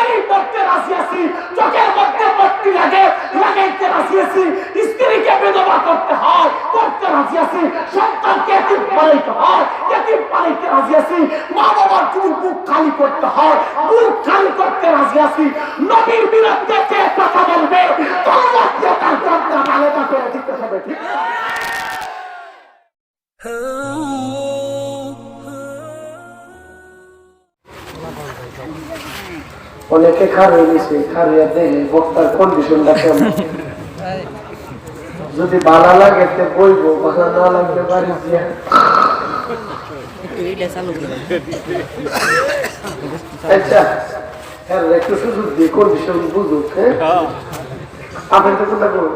নিজেরই পড়তে রাজি আছি, চোখের মধ্যে পট্টি লাগাইতে রাজি আছি, স্ত্রীকে বিধবা করতে হয়, করতে রাজি আছি, সন্তানকে এতিম পালাইতে হয়, এতিম পালাইতে রাজি আছি, মা বাবার যদি বুক খালি করতে হয়, বুক খালি করতে রাজি আছি। নবীর বিরুদ্ধে যে কথা বলবে তওবা দিয়ে তার গর্দান আলাদা করে দিতে হবে, ঠিক না? অনেকে খারিয়ে দিছে, খারিয়া দেখে বক্তার কন্ডিশনটা কেমন। যদি ভালো লাগে তো বইবো, ভালো না লাগলে বাড়ি দিয়ে আচ্ছা হ্যাঁ একটু সুযোগ দিয়ে কন্ডিশন বুঝুক। হ্যাঁ আপনি তো কোনটা করুন।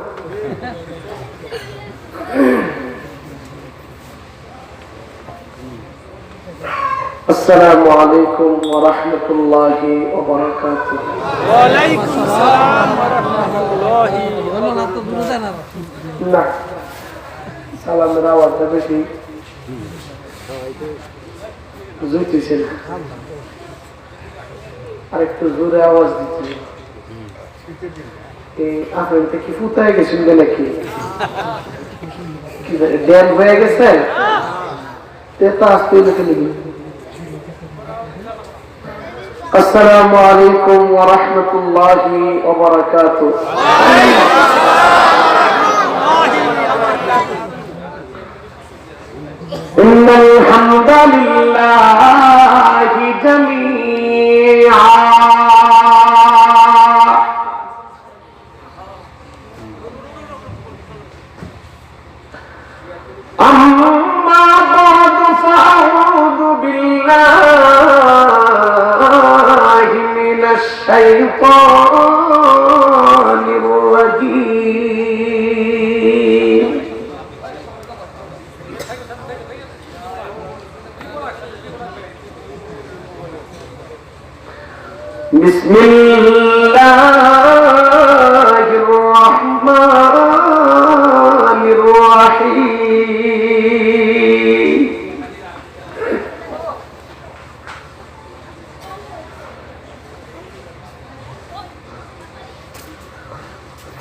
আসসালামু আলাইকুম ওয়া রাহমাতুল্লাহি ওয়া বারাকাতুহু। ওয়া আলাইকুম আসসালাম ওয়া রাহমাতুল্লাহি ওয়া বারাকাতুহু। না সালামের আওয়াজটা বেশি বুঝতেছে না, আর একটু জোরে আওয়াজ দিচ্ছে। আপনার কি ফুটায় গেছেন নাকি, ড্যাম হয়ে গেছে? আসতে লিখে নিবি। السلام عليكم ورحمة الله وبركاته. إن الحمد لله جميعا أما بعد فأعوذ بالله من الشيطان الرجيم. بسم الله الرحمن الرحيم.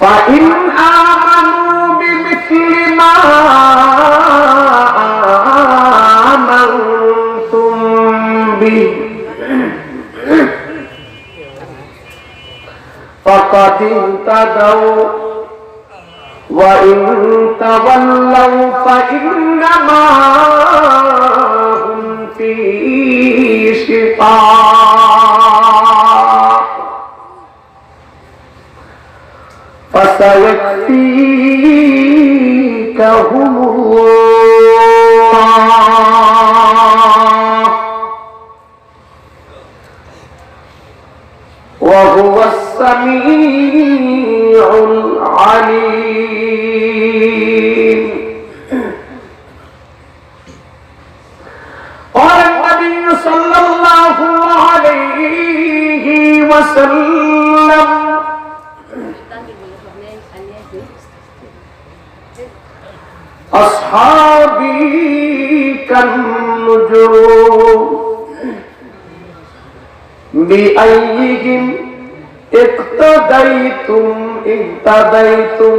فإن آمنوا بمثل ما آمنتم به فقد اهتدوا وإن تولوا فإنما هم في شقاق فسيكفيكهم الله وهو السميع العليم. قال النبي صلى الله عليه وسلم أصحابي كالنجوم بأيهم اقتديتم اهتديتم.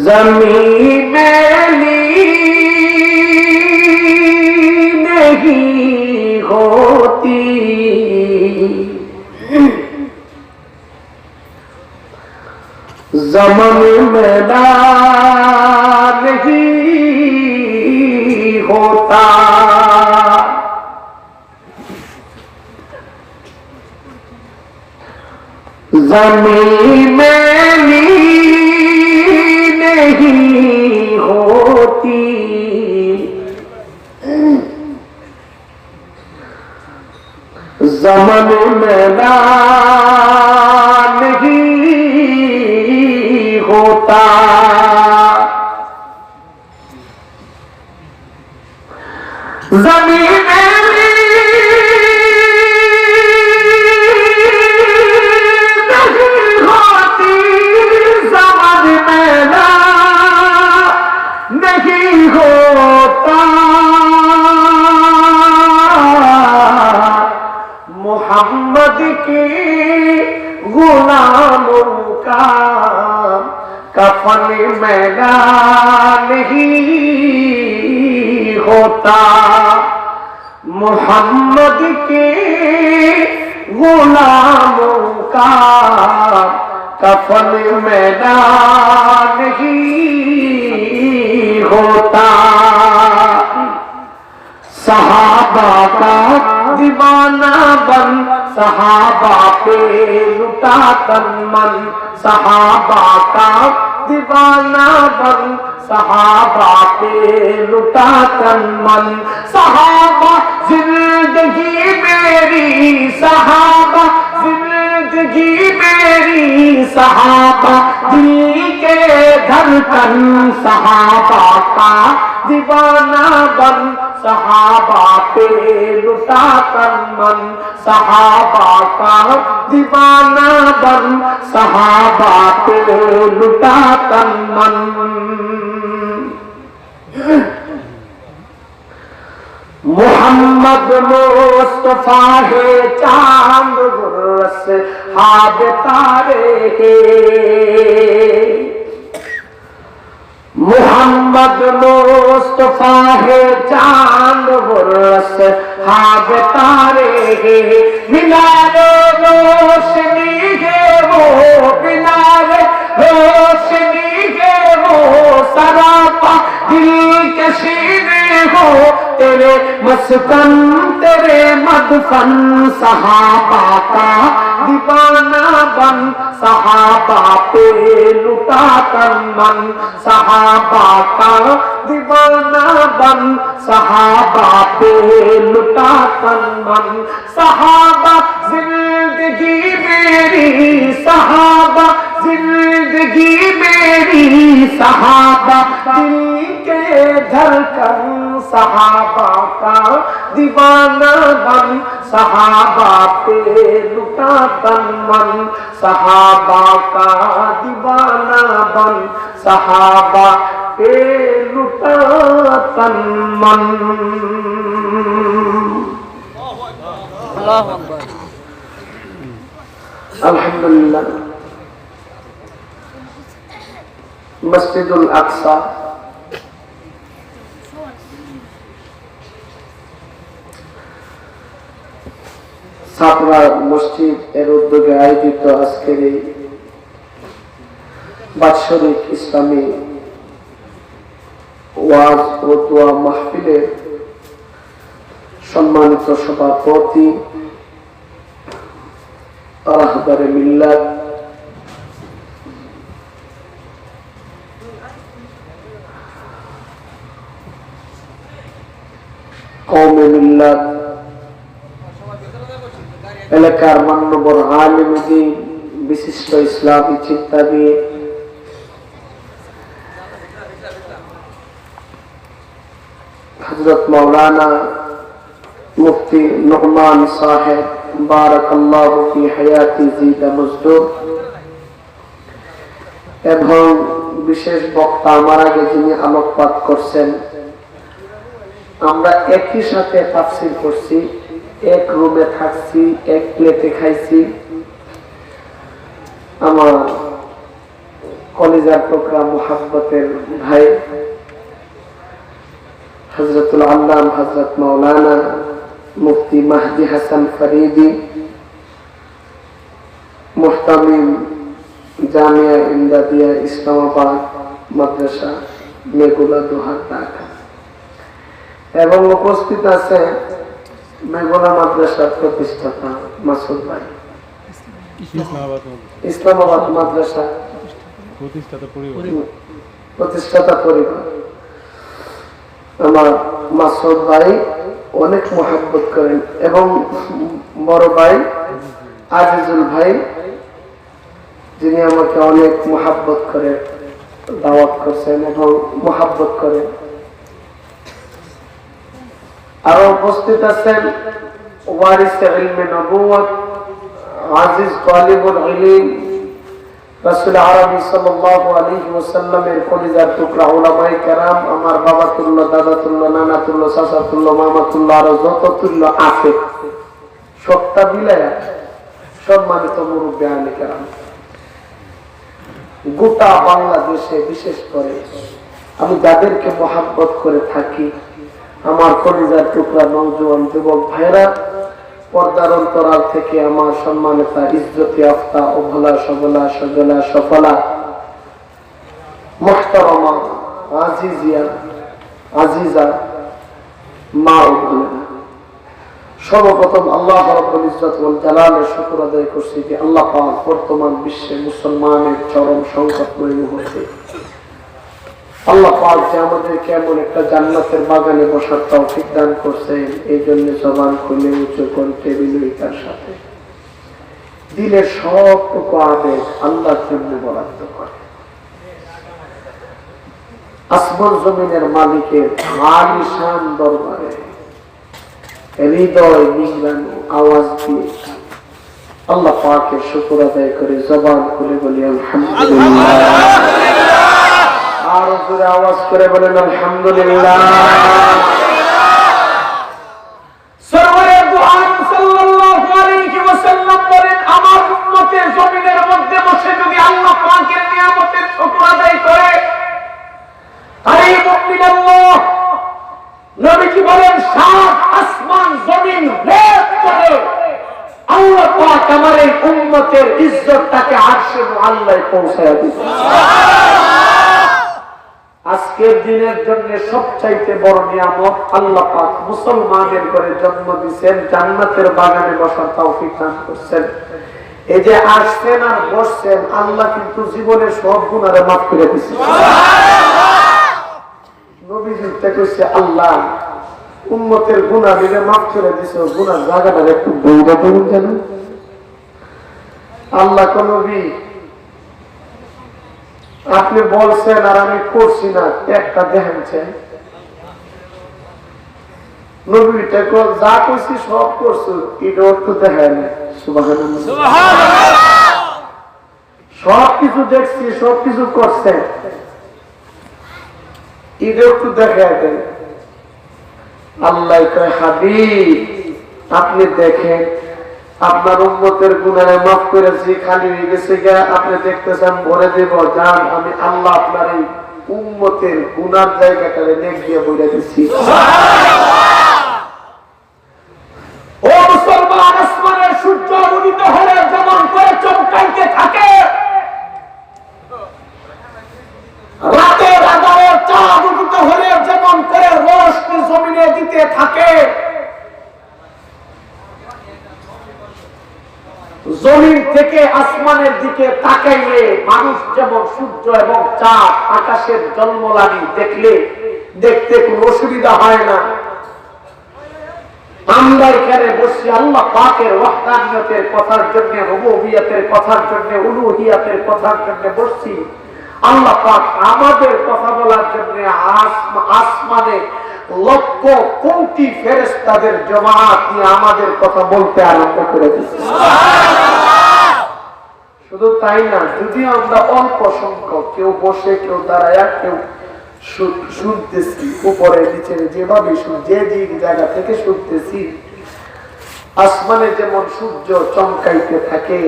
ज़मीन मेली नहीं होती ज़मन मेला नहीं होता. ज़मीन मेली नहीं होती ज़मन मेला नहीं होता. ज़मीन नहीं होता मैदान नहीं होता, मोहम्मद के गुलामों का कफन मैदान नहीं होता। सहाबा का दीवाना बन, सहाबा पे लुटा तन मन, सहाबा का दीवाना बन, सहाबा पे लुटा तन मन। सहाबा जिंदगी मेरी, सहाबा जिंदगी मेरी, सहाबा दिल के धड़कन, सहाबा का दीवाना बन, सहाबा पे लुटा तन मन, सहाबा का दीवाना बन, सहाबा पे लुटा तन मन। मोहम्मद मुस्तफा है चांद गुर्रस हाब तारे है, मोहम्मद मुस्तफा है चांद गुर्रस हाब तारे है। मीनारे रोशनी है वो, मीनारे रोशनी है वो, सरापा दिल के शीने हो, तेरे मस्कन तेरे मदफन, सहाबा का दीवाना बन, सहाबा पे लुटा तन मन, सहाबा का दीवाना बन, सहाबा पे लुटा तन मन। सहाबा जिंदगी मेरी, सहाबा जिंदगी मेरी, सहाबा दिल के धड़कन, सहाबा का दीवाना बन, सहाबा पे लुटा तन मन, सहाबा का दीवाना बन, सहाबा पे लुटा तन मन। अल्हम्दुलिल्लाह। मस्जिदुल अक्सा ছাপড়া মসজিদ এর উদ্যোগে আয়োজিত আজকের এই বাৎসরিক ইসলামী ওয়াজ ও দোয়া মাহফিলের সম্মানিত সভাপতি রাহবারে মিল্লাত কওমে মিল্লাত এলাকার মান্যবর আলেম দ্বীন, বিশিষ্ট ইসলামী চিন্তাবিদ, হযরত মাওলানা মুফতি নুমান সাহেব বারাকাল্লাহু ফি হায়াতি জিদা মজদুর, এবং বিশেষ বক্তা আমার আগে যিনি আলোকপাত করছেন। আমরা একই সাথে তাফসীর করছি, এক রুমে থাকছি, এক প্লেটে খাইছি। আমার কলিজার টুকরা মুহাব্বতের ভাই হযরতুল আল্লাম হযরত মাওলানা মুফতি মাহদি হাসান ফরিদি, মুহতামিম জামিয়া ইমদাদিয়া ইসলামাবাদ মাদ্রাসা মেগুলা দোহার ঢাকা, এবং উপস্থিত আছে মেঘনা মাদ্রাসার প্রতিষ্ঠাতা মাসুদ ভাই, ইসলামাবাদ মাদ্রাসা প্রতিষ্ঠাতা পরিবার। আমার মাসুদ ভাই অনেক মহব্বত করেন, এবং বড় ভাই আজিজুল ভাই যিনি আমাকে অনেক মহব্বত করে দাওয়াত করছেন এবং মহব্বত করেন। আরো উপস্থিত আছেন ওয়ারিসে ইলমে নবুয়ত, আজিজ তালিবুল ইলম, রাসূল আরবি সাল্লাল্লাহু আলাইহি ওয়াসাল্লামের কলিজার টুকরা উলামায়ে কেরাম, আমার বাবা তুল্য, দাদা তুল্য, নানা তুল্য, চাচা তুল্য, মামা তুল্য, আরো যত তুল্য আছে সবটা মিলায়া সম্মানিত মুরব্বি আলে কেরাম, গোটা বাংলাদেশে বিশেষ করে আমি যাদেরকে মহাব্বত করে থাকি, আমার কলিজার টুকরা নওজোয়ান যুবক ভাইরা, পর্দার অন্তরাল থেকে আমার সম্মানিতা ইজ্জতি আফতা ও ভোলা সবলা সজলা সফলা মুহতারামা আজিজিয়া আজিজা মা ও বোনেরা, সর্বপ্রথম আল্লাহ রাব্বুল ইজ্জত ওয়াল জালালের শুকর আদায় করছি যে আল্লাহ পাক বর্তমান বিশ্বে মুসলমানের চরম সংকটময় মুহূর্তে আল্লাহ পাক যে আমাদেরকে এমন একটা জান্নাতের বাগানে বসার তৌফিক দান করছেন, এই জন্য জবান খুলে উঁচু কণ্ঠে বিনয়িতার সাথে দিলের সবটুকু আবেগ আল্লাহর জন্য বরাদ্দ করে। আসমান জমিনের মালিকের আলিশান দরবারে হৃদয় নিংড়ানো আওয়াজ দিয়ে আল্লাহ পাকের শুকর আদায় করে জবান খুলে বলি আলহামদুলিল্লাহ। আরো জোরে আওয়াজ করে বলেন আলহামদুলিল্লাহ। সরওয়ারে দু আলম সাল্লাল্লাহু আলাইহি ওয়াসাল্লাম বলেন, আমার উম্মতের জমিনের মধ্যে বসে যদি আল্লাহ পাকের নিয়ামতের শুকর আদায় করে, আরে মুমিন আল্লাহ, নবীজি বলেন সাত আসমান জমিন ভেদ করে আল্লাহ পাক আমার এই উম্মতের ইজ্জতটাকে আরশে মুআল্লায় পৌঁছায় দিবেন। আজকের দিনের জন্য সবচাইতে বড় নিয়ামত আল্লাহ পাক মুসলমানের ঘরে জন্ম দিয়েছেন, জান্নাতের বাগানে বসার তৌফিক দান করছেন। এই যে আসছেন আর বসছেন, আল্লাহ কিন্তু জীবনের সব গুনাহে মাফ করে দিয়েছেন। নবীজি কইছে আল্লাহ উম্মতের গুনাহ দিলে মাফ করে দিয়েছে, গুনার জায়গাটা একটু বইটা দেবেন কেন? আল্লাহ কোন নবী আপনি বলছেন আর আমি করছি না, একটা দেখেন নবীটা যা করছি সব করছো, এটা একটু দেখেন। সুবহানাল্লাহ, সবকিছু দেখছি, সবকিছু করছেন, এটা একটু দেখায় দেন। আল্লাহ কয় হাবিব আপনি দেখেন আপনার উম্মতের গুনাহ মাফ করেছি, খালি হয়ে গেছে গা, আপনি দেখতেছেন ভরে দেব, যান আমি আল্লাহ আপনার এই উম্মতের গুনার জায়গাটারে নেক দিয়ে বলে দিচ্ছি। ও মুসলমান, আসমানের সূর্য উদিত হলে যেমন করে চমকাইতে থাকে, রাতের আধারে চাঁদ উদিত হলে যেমন করে রোশনি জমিনে দিতে থাকে, জমিন থেকে আসমানের দিকে তাকাইলে মানুষ যেমন সূর্য এবং চাঁদ আকাশের জন্মলানি দেখলে দেখতে কোনো অসুবিধা হয় না, আমরা এখানে বসে আল্লাহ পাকের ওয়াহদানিয়তের কথার জন্য, রুবুবিয়তের কথার জন্য, উলুহিয়াতের কথার জন্য বসছি। আল্লাহ পাক আমাদের কথা বলার জন্য আসমানে লক্ষ কোটি ফেরেশতাদের জামাত নিয়ে আমাদের কথা বলতে আরম্ভ করে দিয়েছে। শুধু তাই না, যদি আমরা অল্প সংখ্যক, কেউ বসে কেউ দাঁড়ায়, কেউ শুনতেছি, উপরে নিচে যেভাবে যে জায়গা থেকে শুনতেছি, আসমানে যেমন সূর্য চমকাইতে থাকে,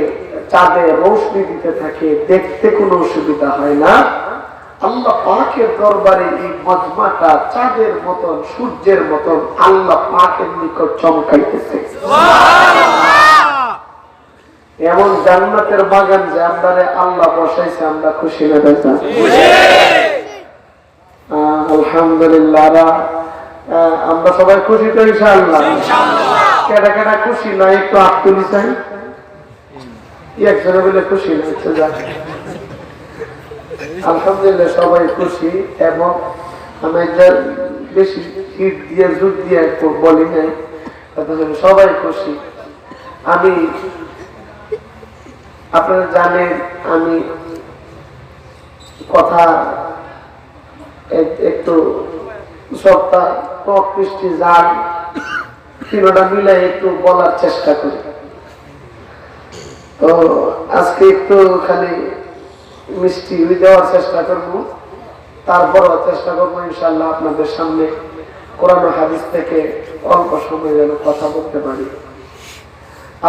চাঁদে রোশনি দিতে থাকে, দেখতে কোনো অসুবিধা হয় না। আল্লাহ পাকের দরবারে এই মজমাটা চাঁদের মতন, সূর্যের মতন আল্লাহ পাকের নিকট চমকাইতেছে। এমন জান্নাতের বাগান যে আমাদের আল্লাহ বসাইছে, আমরা খুশি না বেজা? আলহামদুলিল্লাহ, আমরা সবাই খুশি তো ইনশাআল্লাহ। কেডা কেডা খুশি না একটু হাত তুলি চাই, একজনে বলে খুশি না, আলহামদুলিল্লাহ সবাই খুশি। এবং আমি বেশি হিট দিয়ে জোর দিয়ে বলি নাই, সবাই খুশি। আমি আপনারা জানেন আমি কথা একটু সপ্তাহ টক মিষ্টি জাল তিনটা মিলাই একটু বলার চেষ্টা করি। তো আজকে একটু খালি মিষ্টি দেওয়ার চেষ্টা করবো, তারপরও চেষ্টা করবো ইনশাল্লাহ আপনাদের সামনে কোরআন হাদিস থেকে অল্প সময় যেন কথা বলতে পারি,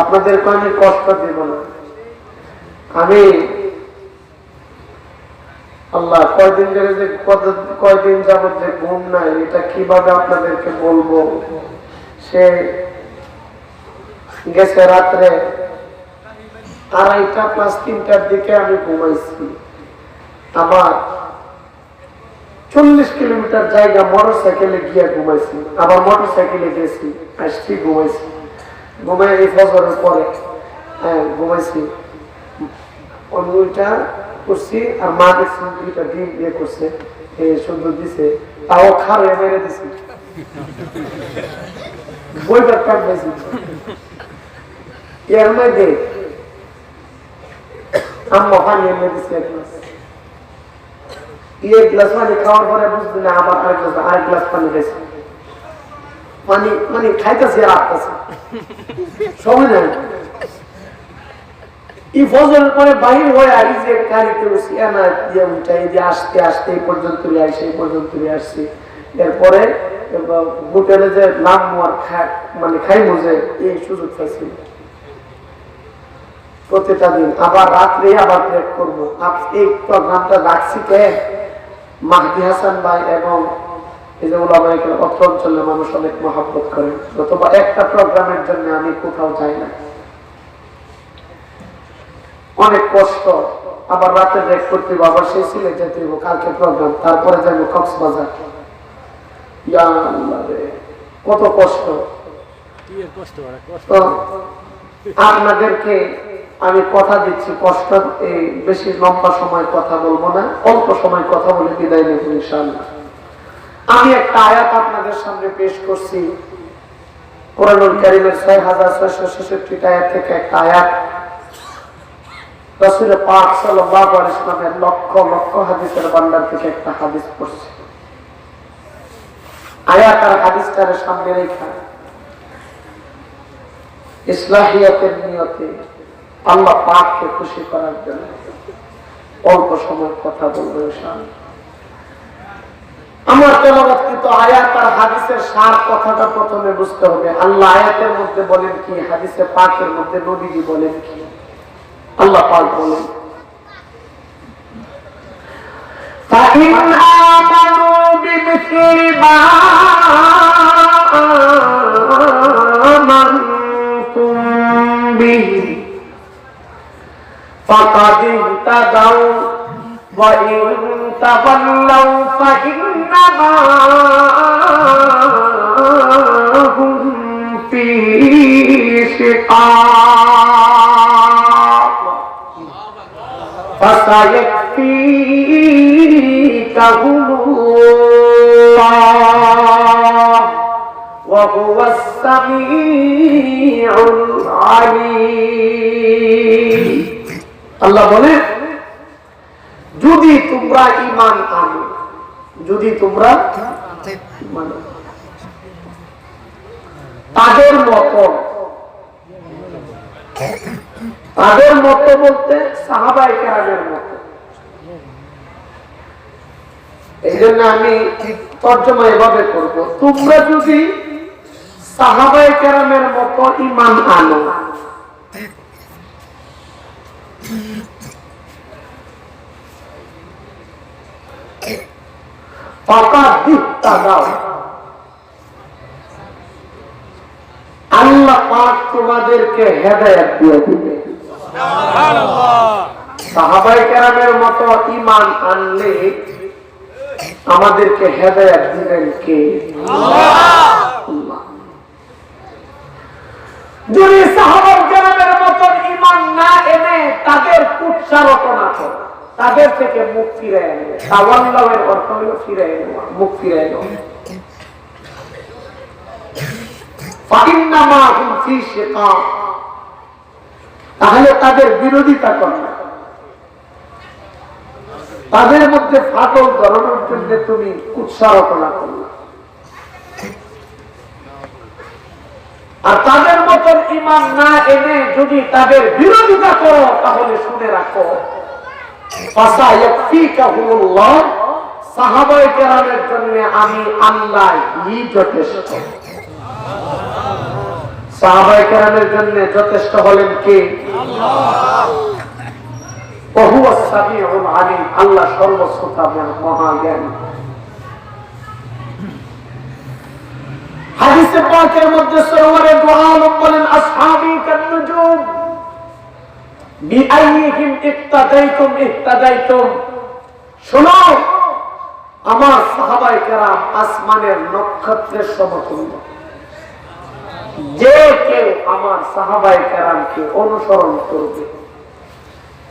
আপনাদেরকে আমি কষ্ট দেব না। আমি আল্লাহ কয়দিন ধরে যে কয়দিন যাবত যে ঘুম নাই এটা কিভাবে আপনাদেরকে বলবো। সে গেছে রাত্রে 2:30 প্লাস 3টার দিকে আমি ঘুমাইছি। আবার 40 কিলোমিটার জায়গা মোটর সাইকেলে গিয়ে ঘুমাইছি, আবার মোটর সাইকেলে গেছি, আসছি ঘুমাইছি, ঘুমাই এই ফজরের পরে ঘুমাইছি। ওইটা করছি আর মা দেখছি 2টা ডিম দিয়ে করছে, সুন্দর দিছে, তাও খারে মেরে দিছি, বইটার কাট পাইছি। এর মধ্যে আম্মা পানি এনে দিছে এক গ্লাস পানি খাওয়ার পরে বুঝতে না আবার আরেক গ্লাস পানি খাইছে। পানি মানে খাইতেছে আর আসতেছে সময় নাই। এই ফজরের পরে বাহির হয়ে আই যে গাড়িতে বসি না দিয়ে উঠাই দিয়ে আসতে আসতে এই পর্যন্ত আসি, এই পর্যন্ত আসছি। এরপরে হোটেলে যে নামবো আর মানে খাইবো যে এই সুযোগ পাইছি প্রতিটা দিন। আবার রাত্রে আবার ব্রেক করবো। এই প্রোগ্রামটা রাখছি কে মাহদি হাসান ভাই এবং এই যে ওলামায়ে কেরাম অত্র অঞ্চলের মানুষ অনেক মহব্বত করে, অথবা একটা প্রোগ্রামের জন্য আমি কোথাও যাই না, অনেক কষ্ট। আবার রাতে ব্রেক করতে হবে, আবার সেই সিলেট যেতে হবে, কালকে প্রোগ্রাম, তারপরে যাবো কক্সবাজার। ইয়া আল্লাহ রে, কত কষ্ট। তো আপনাদেরকে আমি কথা দিচ্ছি, কষ্ট বেশি লম্বা সময় কথা বলবো না, অল্প সময় কথা বলে বিদায় নেব ইনশাআল্লাহ। আমি একটা আয়াত আপনাদের সামনে পেশ করছি কোরআনুল কারীমের 6666 আয়াত থেকে একটা আয়াত। রাসূল পাক সাল্লাল্লাহু আলাইহি ওয়াসাল্লামের লক্ষ লক্ষ হাদিসের ভান্ডার থেকে একটা হাদিস পড়ছি। আয়াত আর হাদিসটার সামনে রেখে ইসলাহিয়াতের নিয়তে আল্লাহ পাককে খুশি করার জন্য অল্প সময় কথা বলবো ইনশাআল্লাহ। আমার তেলাওয়াতকৃত আয়াত আর হাদিসের সার কথাটা প্রথমে বুঝতে হবে। আল্লাহ আয়াতের মধ্যে বলেন কি, হাদিসে পাকের মধ্যে নবীজি বলেন কি। আল্লাহ পাক বলেন فَإِنْ آمَنُوا بِمِثْلِ مَا آمَنْتُمْ بِهِ فَقَدِ اهْتَدَوْا وَإِنْ تَوَلَّوْا فَإِنَّمَا هُمْ فِي شِقَاقٍ فَسَيَكْفِيكَهُمُ اللَّهُ وَهُوَ السَّمِيعُ الْعَلِيمُ। আল্লাহ বলে যদি তোমরা ঈমান আনো, যদি তোমরা মানো তাদের মতো বলতে সাহাবায়ে কেরামের মতো। এই জন্য আমি তর্জমা এভাবে করব, তোমরা যদি সাহাবায়ে কেরামের মতো ঈমান আনো, আল্লাহ পাক তোমাদেরকে হেদায়েত দিয়ে দিবে। সাহাবায়ে কেরামের মতো ঈমান আনলে আমাদেরকে হেদায়েত দিবেন কে? আল্লাহ। যদি সাহাবায়ে কেরামের মতো ঈমান না এনে তাদের কুৎসারটনা করে, তাদের থেকে মুখ ফিরায় নেবে। তাওয়াল্লাহের অর্থ হলো ফিরায় নেওয়া, মুখ ফিরায় নেওয়া। ফাইন্নামা হুম ফি শিকাক, তাহলে তাদের বিরোধিতা করবে, তাদের মধ্যে ফাটল ধরানোর জন্য তুমি উৎসাহনা করলে। আর তাদের মতন ঈমান না এনে যদি তাদের বিরোধিতা করো, তাহলে শুনে রাখো ফাসায়াকফিকাহুমুল্লাহ, সাহাবায়ে কেরামের জন্য আমি আল্লাহই যথেষ্ট। সাহাবায়ে কেরামের জন্য যথেষ্ট হলেন কে? আল্লাহ। ওয়া হুয়া সামিউল আলিম, আল্লাহ সর্বশ্রোতা মহাজ্ঞানী। হাদিসে পাকের মধ্যে সরওয়ারে দু আলম বলেন আসহাবী কান্নুজুম বিআইহিম ইক্তাদাইতুম ইক্তাদাইতুম। শোনো, আমার সাহাবায়ে কেরাম আসমানের নক্ষত্রের সমতুল্য। যে কেউ আমার সাহাবায়ে কেরামকে অনুসরণ করবে,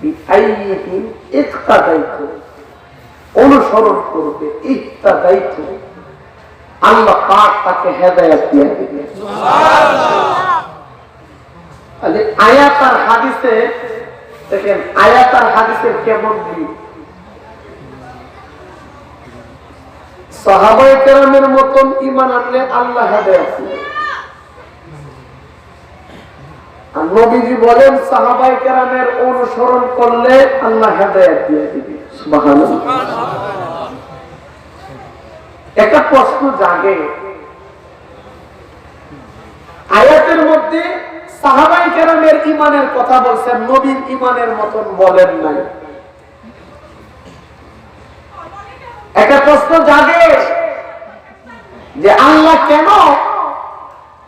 বিআইহিম ইক্তাদাইতুম, অনুসরণ করবে, ইক্তাদাইতুম, আল্লাহ পাক তাকে হেদায়েত দিয়ে দিবেন। সুবহানাল্লাহ। আয়াত আর হাদিসে দেখেন, আয়াত আর হাদিসের কেমন মিল। সাহাবায়ে কেরামের মতন ঈমান আনলে আল্লাহ হেদায়েত দিবেন। আর নবীজি বলেন সাহাবায়ে কেরামের অনুসরণ করলে আল্লাহ হেদায়েত দিয়ে দিবেন। সুবহানাল্লাহ। একটা প্রশ্ন জাগে, আয়াতের মধ্যে সাহাবায়ে কেরামের ঈমানের কথা বলছেন, নবীর ঈমানের মতন বলেন নাই। একটা প্রশ্ন জাগে যে আল্লাহ কেন,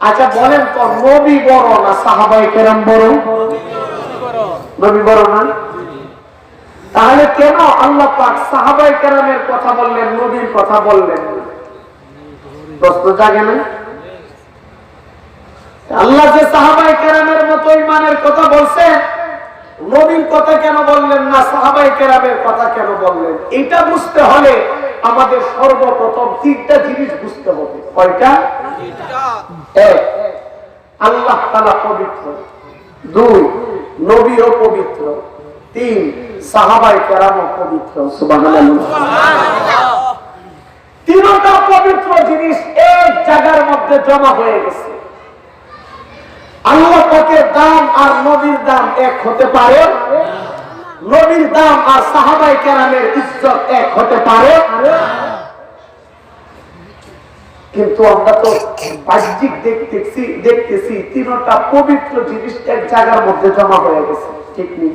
আচ্ছা বলেন তো, নবী বড় না সাহাবায়ে কেরাম বড়? নবী বড় না? তাহলে কেন আল্লাহ পাক সাহাবায়ে কেরামের কথা বললেন, নবীর কথা বললেন? প্রশ্ন জাগে না? আল্লাহ যে সাহাবায়ে কেরামের মতো ঈমানের কথা বলছেন, নবীর কথা কেন বললেন না, সাহাবায়ে কেরামের কথা কেন বললেন? এটা বুঝতে হলে আমাদের সর্বপ্রথম তিনটা জিনিস বুঝতে হবে। কয়টা? এক, আল্লাহ তাআলা পবিত্র। দুই, নবীও পবিত্র। তিন, সাহাবায়ে কেরামও পবিত্র। সুবহানাল্লাহ। তিনটা পবিত্র জিনিস এক জায়গার মধ্যে জমা হয়ে গেছে। আল্লাহ পাকের দাম আর নবীর দাম এক হতে পারে? নবীর দাম আর সাহাবায়ে কেরামের ইজ্জত এক হতে পারে? কিন্তু আমরা তো বাহ্যিক দেখতেছি তিনটা পবিত্র জিনিস এক জায়গার মধ্যে জমা হয়ে গেছে, ঠিক নেই?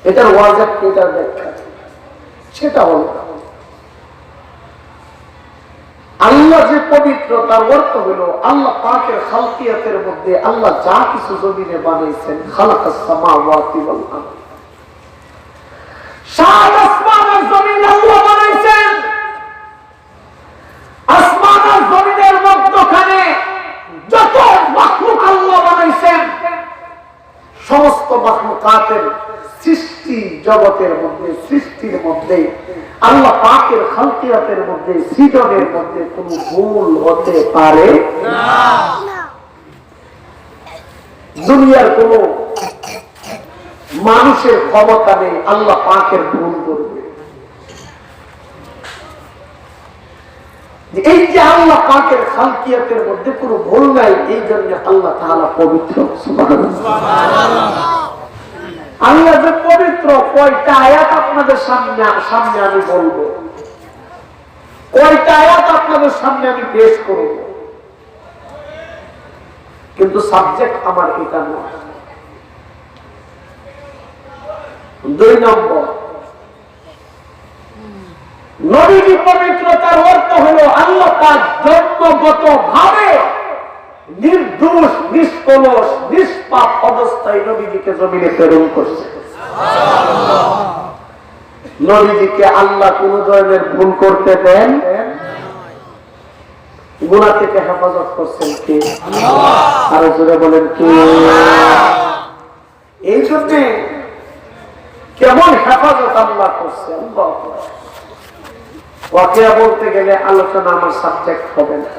এটার ওয়াজিব, এটার ব্যাখ্যা সেটা হলো আল্লাহ যে পবিত্র, তার অর্থ হলো আল্লাহ পাকের খালকিয়াতের মধ্যে আল্লাহ যা কিছু জমিনে বানাইছেন, খালাকাস সামাওয়াতি ওয়াল আরদ, সাত আসমানের জমিন আল্লাহ বানাইছেন। আসমান আর জমিনের মধ্যখানে যত মাখলুক আল্লাহ বানাইছেন, সমস্ত মাখলুকাতের সৃষ্টি জগতের মধ্যে, সৃষ্টির মধ্যে আল্লাহ পাকের খালকিয়াতের মধ্যে, সৃজনের মধ্যে কোন ভুল হতে পারে না। দুনিয়ার কোন মানুষের ক্ষমতা নেই আল্লাহ পাকের ভুল করবে। এই যে আল্লাহ পাকের খালকিয়াতের মধ্যে কোনো ভুল নাই, এই জন্য আল্লাহ তাআলা পবিত্র। সুবহানাল্লাহ। আল্লাহ যে পবিত্র, কয়টা আয়াত আপনাদের সামনে আমি বলবো, কয়টা আয়াত আপনাদের সামনে আমি পেশ করব, কিন্তু সাবজেক্ট আমার এটা নয়। 2 নম্বর, নবীর পবিত্রতার অর্থ হলো আল্লাহ পাক জন্মগত ভাবে নির্দোষ, নিষ্কলুষ, নিষ্পাপ অবস্থায় নবীজিকে জমিনে প্রেরণ করছে। নবীজিকে আল্লাহ কোন ধরনের ভুল করতে দেন, গুনাহ থেকে হেফাজত করছেন কে? আল্লাহ। আরো জোরে বলেন কে? এই জন্য কেমন হেফাজত আল্লাহ করছেন, ওয়াকিয়া বলতে গেলে আলোচনা আমার সাবজেক্ট হবে না।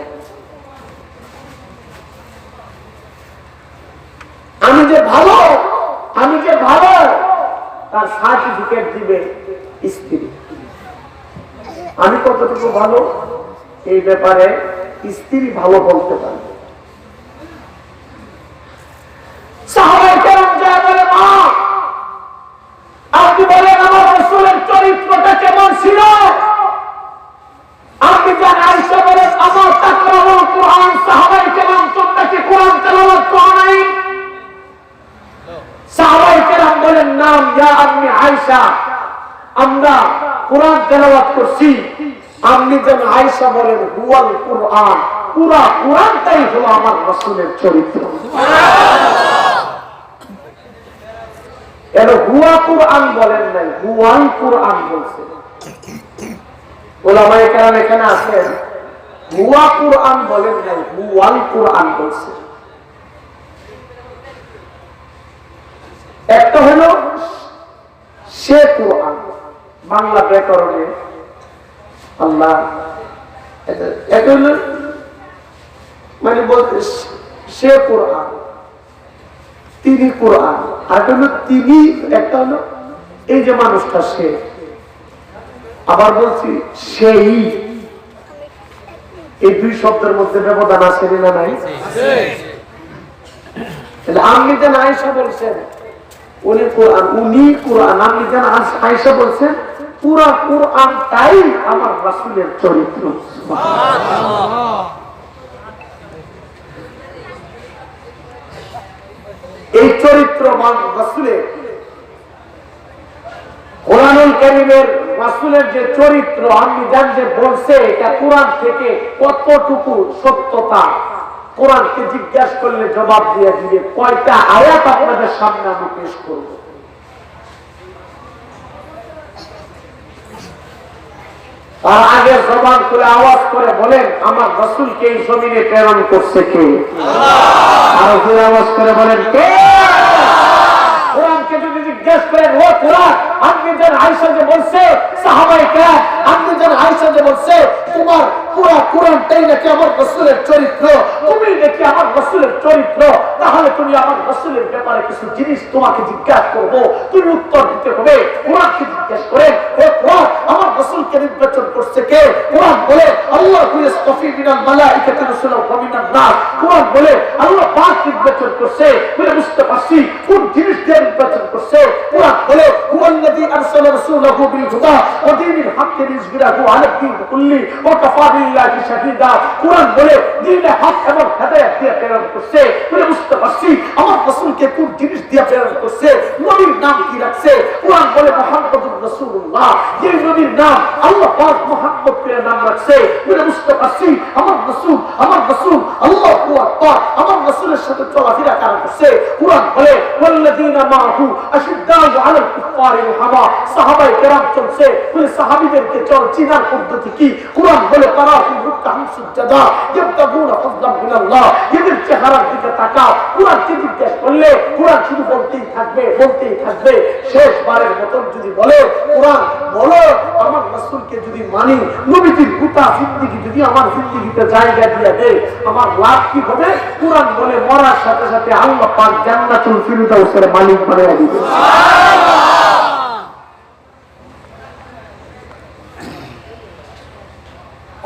আমি যে ভালো তার সার্টিফিকেট দিবে স্ত্রী। আমি কতটুকু ভালো এই ব্যাপারে স্ত্রী ভালো বলতে পারে। সাহাবায়ে কেরাম যা বলে, মা আপনি বলেন আমার রাসূলের চরিত্রটা কেমন ছিল? আপনি জান আয়েশা বলেন আমার তাকরাউল কুরআন, সাহাবায়ে কেরাম তোমরা কি কোরআন তেলাওয়াত করো নাই? সাহাবায়ে কেরাম বলেন নাম ইয়া আম্মি আয়েশা, আমরা কোরআন তেলাওয়াত করছি, আপনি যেন আয়েশা বলেন হুয়াল কুরআন, পুরা কোরআনটাই হলো আমার রাসূলের চরিত্র। এর হুয়া কুরআন বলেন নাই, হুয়াল কুরআন বলছেন। ওলামায়ে কেরাম এখানে আছেন, হুয়া কুরআন বলেন নাই, হুয়াল কুরআন বলছেন। একটা হলো সে কুরআন, বাংলা ব্যাকরণে আল্লাহ, এটা হলো মানে বলতে সে কোরআন, তিনি কোরআন, আর একটা হলো তিনি, একটা হলো এই যে মানুষটা সে। আবার বলছি সেই, এই দুই শব্দের মধ্যে ব্যবধান আছে না নাই? আপনি যেন আয়েশা বলছেন উনি কোরআন, উনি কোরআন, আপনি যেন আয়েশা বলছেন পুরা কোরআনটাই আমার রাসূলের চরিত্র। এই চরিত্রবান রাসূলের, কোরআনুল কারীমের রাসূলের যে চরিত্র আপনি জান যে বলছে, এটা কোরআন থেকে কতটুকু সত্যতা, কোরআনকে জিজ্ঞাসা করলে জবাব দিয়ে দিবে। কয়টা আয়াত আপনাদের সামনে আমি পেশ করব। আর আগে জবান খুলে আওয়াজ করে বলেন আমার রাসূলকে এই জমিনে প্রেরণ করছে কে? আল্লাহ। আর জোরে আওয়াজ করে বলেন কে? কোরআনকে যদি জিজ্ঞেস করেন ও কোরআন, আপনি যেন আয়েশা যে বলছে, সাহাবায়ে কেরাম আপনি যেন আয়েশা যে বলছে তোমার পুরো কোরআনটাই নাকি আমার রাসূলের চরিত্র, তুমি নাকি আমার রাসূলের চরিত্র, তাহলে তুমি আমার রাসূলের ব্যাপারে কিছু জিনিস তোমাকে জিজ্ঞাসা করব, তুমি উত্তর দিতে হবে। কোরআনকে জিজ্ঞেস করেন ও কোরআন আমার রাসূলকে নির্বাচন করছে কে? কোরআন বলে আল্লাহু ইসতাফি মিনাল মালাইকাতি রাসূলাও ওয়া মিনান নাস। কোরআন বলে আল্লাহ পাক নির্বাচন করছে, বলে বুঝতে পারছি কোন জিনিস দিয়ে নির্বাচন করছে। কোরআন বলে হুয়াল্লাযী আরসালা রাসূলাহু বিল হুদা ওয়া দীনিল হক লিইয়ুযহিরাহু আলা দ্দীন কুল্লি ওয়া কাফা বিল্লাহি শাহীদা। কোরআন বলে দ্বীনে হক এবং হেদায়েত দিয়ে প্রেরণ করছে, বলে বুঝতে পারছি আমার রাসূলকে কোন জিনিস দিয়ে প্রেরণ করছে, নবীর নাম কি রাখছে। কোরআন বলে মুহাম্মদুর রাসূলুল্লাহ, যে নবীর নাম আল্লাহ পাক মুহাম্মদ করে নাম রাখছে, বলে বুঝতে পারছি আমার রাসূল আল্লাহু আকবার আমার রাসূলের সাথে চলাফেরা করছে। কোরআন বলে ওয়াল্লাযীনা মাহু আশিদ্দাউ আলাল কুফারি রুহামা, সাহাবায়ে কেরাম চলছে, বলে সাহাবীদেরকে চল চিনার পদ্ধতি কি। কোরআন বলে তারাহুম রুকআন সুজদা ইয়াবতাগুনা ফাদলান মিনাল্লাহ, এদের চেহারার দিকে তাকাও। কোরআনকে জিজ্ঞেস করলে কোরআন শুধু বলতেই থাকবে। শেষবারের মতন যদি বলে কোরআন বলো আমার রাসূলকে যদি মানি, নবীজির গোটা জিন্দেগি যদি আমার জিন্দেগিতে জায়গা দিয়ে দেয়, আমার লাভ কি হবে? কোরআন বলে মরার সাথে সাথে আল্লাহ পাক জান্নাতুল ফিরদাউসের মালিক বানিয়ে দিবে।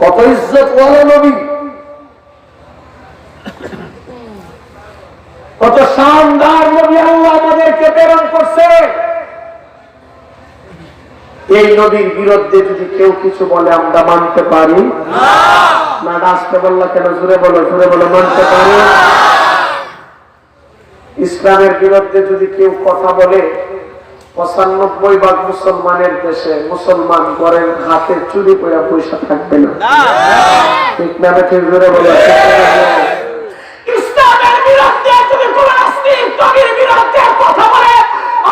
কত ইজ্জত ওয়ালা নবী, কত শানদার নবী আল্লাহ আমাদেরকে প্রেরণ করছে। এই নবীর বিরুদ্ধে যদি কেউ কিছু বলে আমরা মানতে পারি না। আসতে বললা কেন? জোরে বলো, জোরে বলো, মানতে পারি। ইসলামের বিরুদ্ধে যদি কেউ কথা বলে, ৯৫% মুসলমানের দেশে মুসলমান ঘরের হাতে চুরি করে পয়সা থাকবে না। ঠিক না? ঠিক জোরে বলো। ইসলামের বিরুদ্ধে যদি কোনো নাস্তিক নবীর বিরুদ্ধে কথা বলে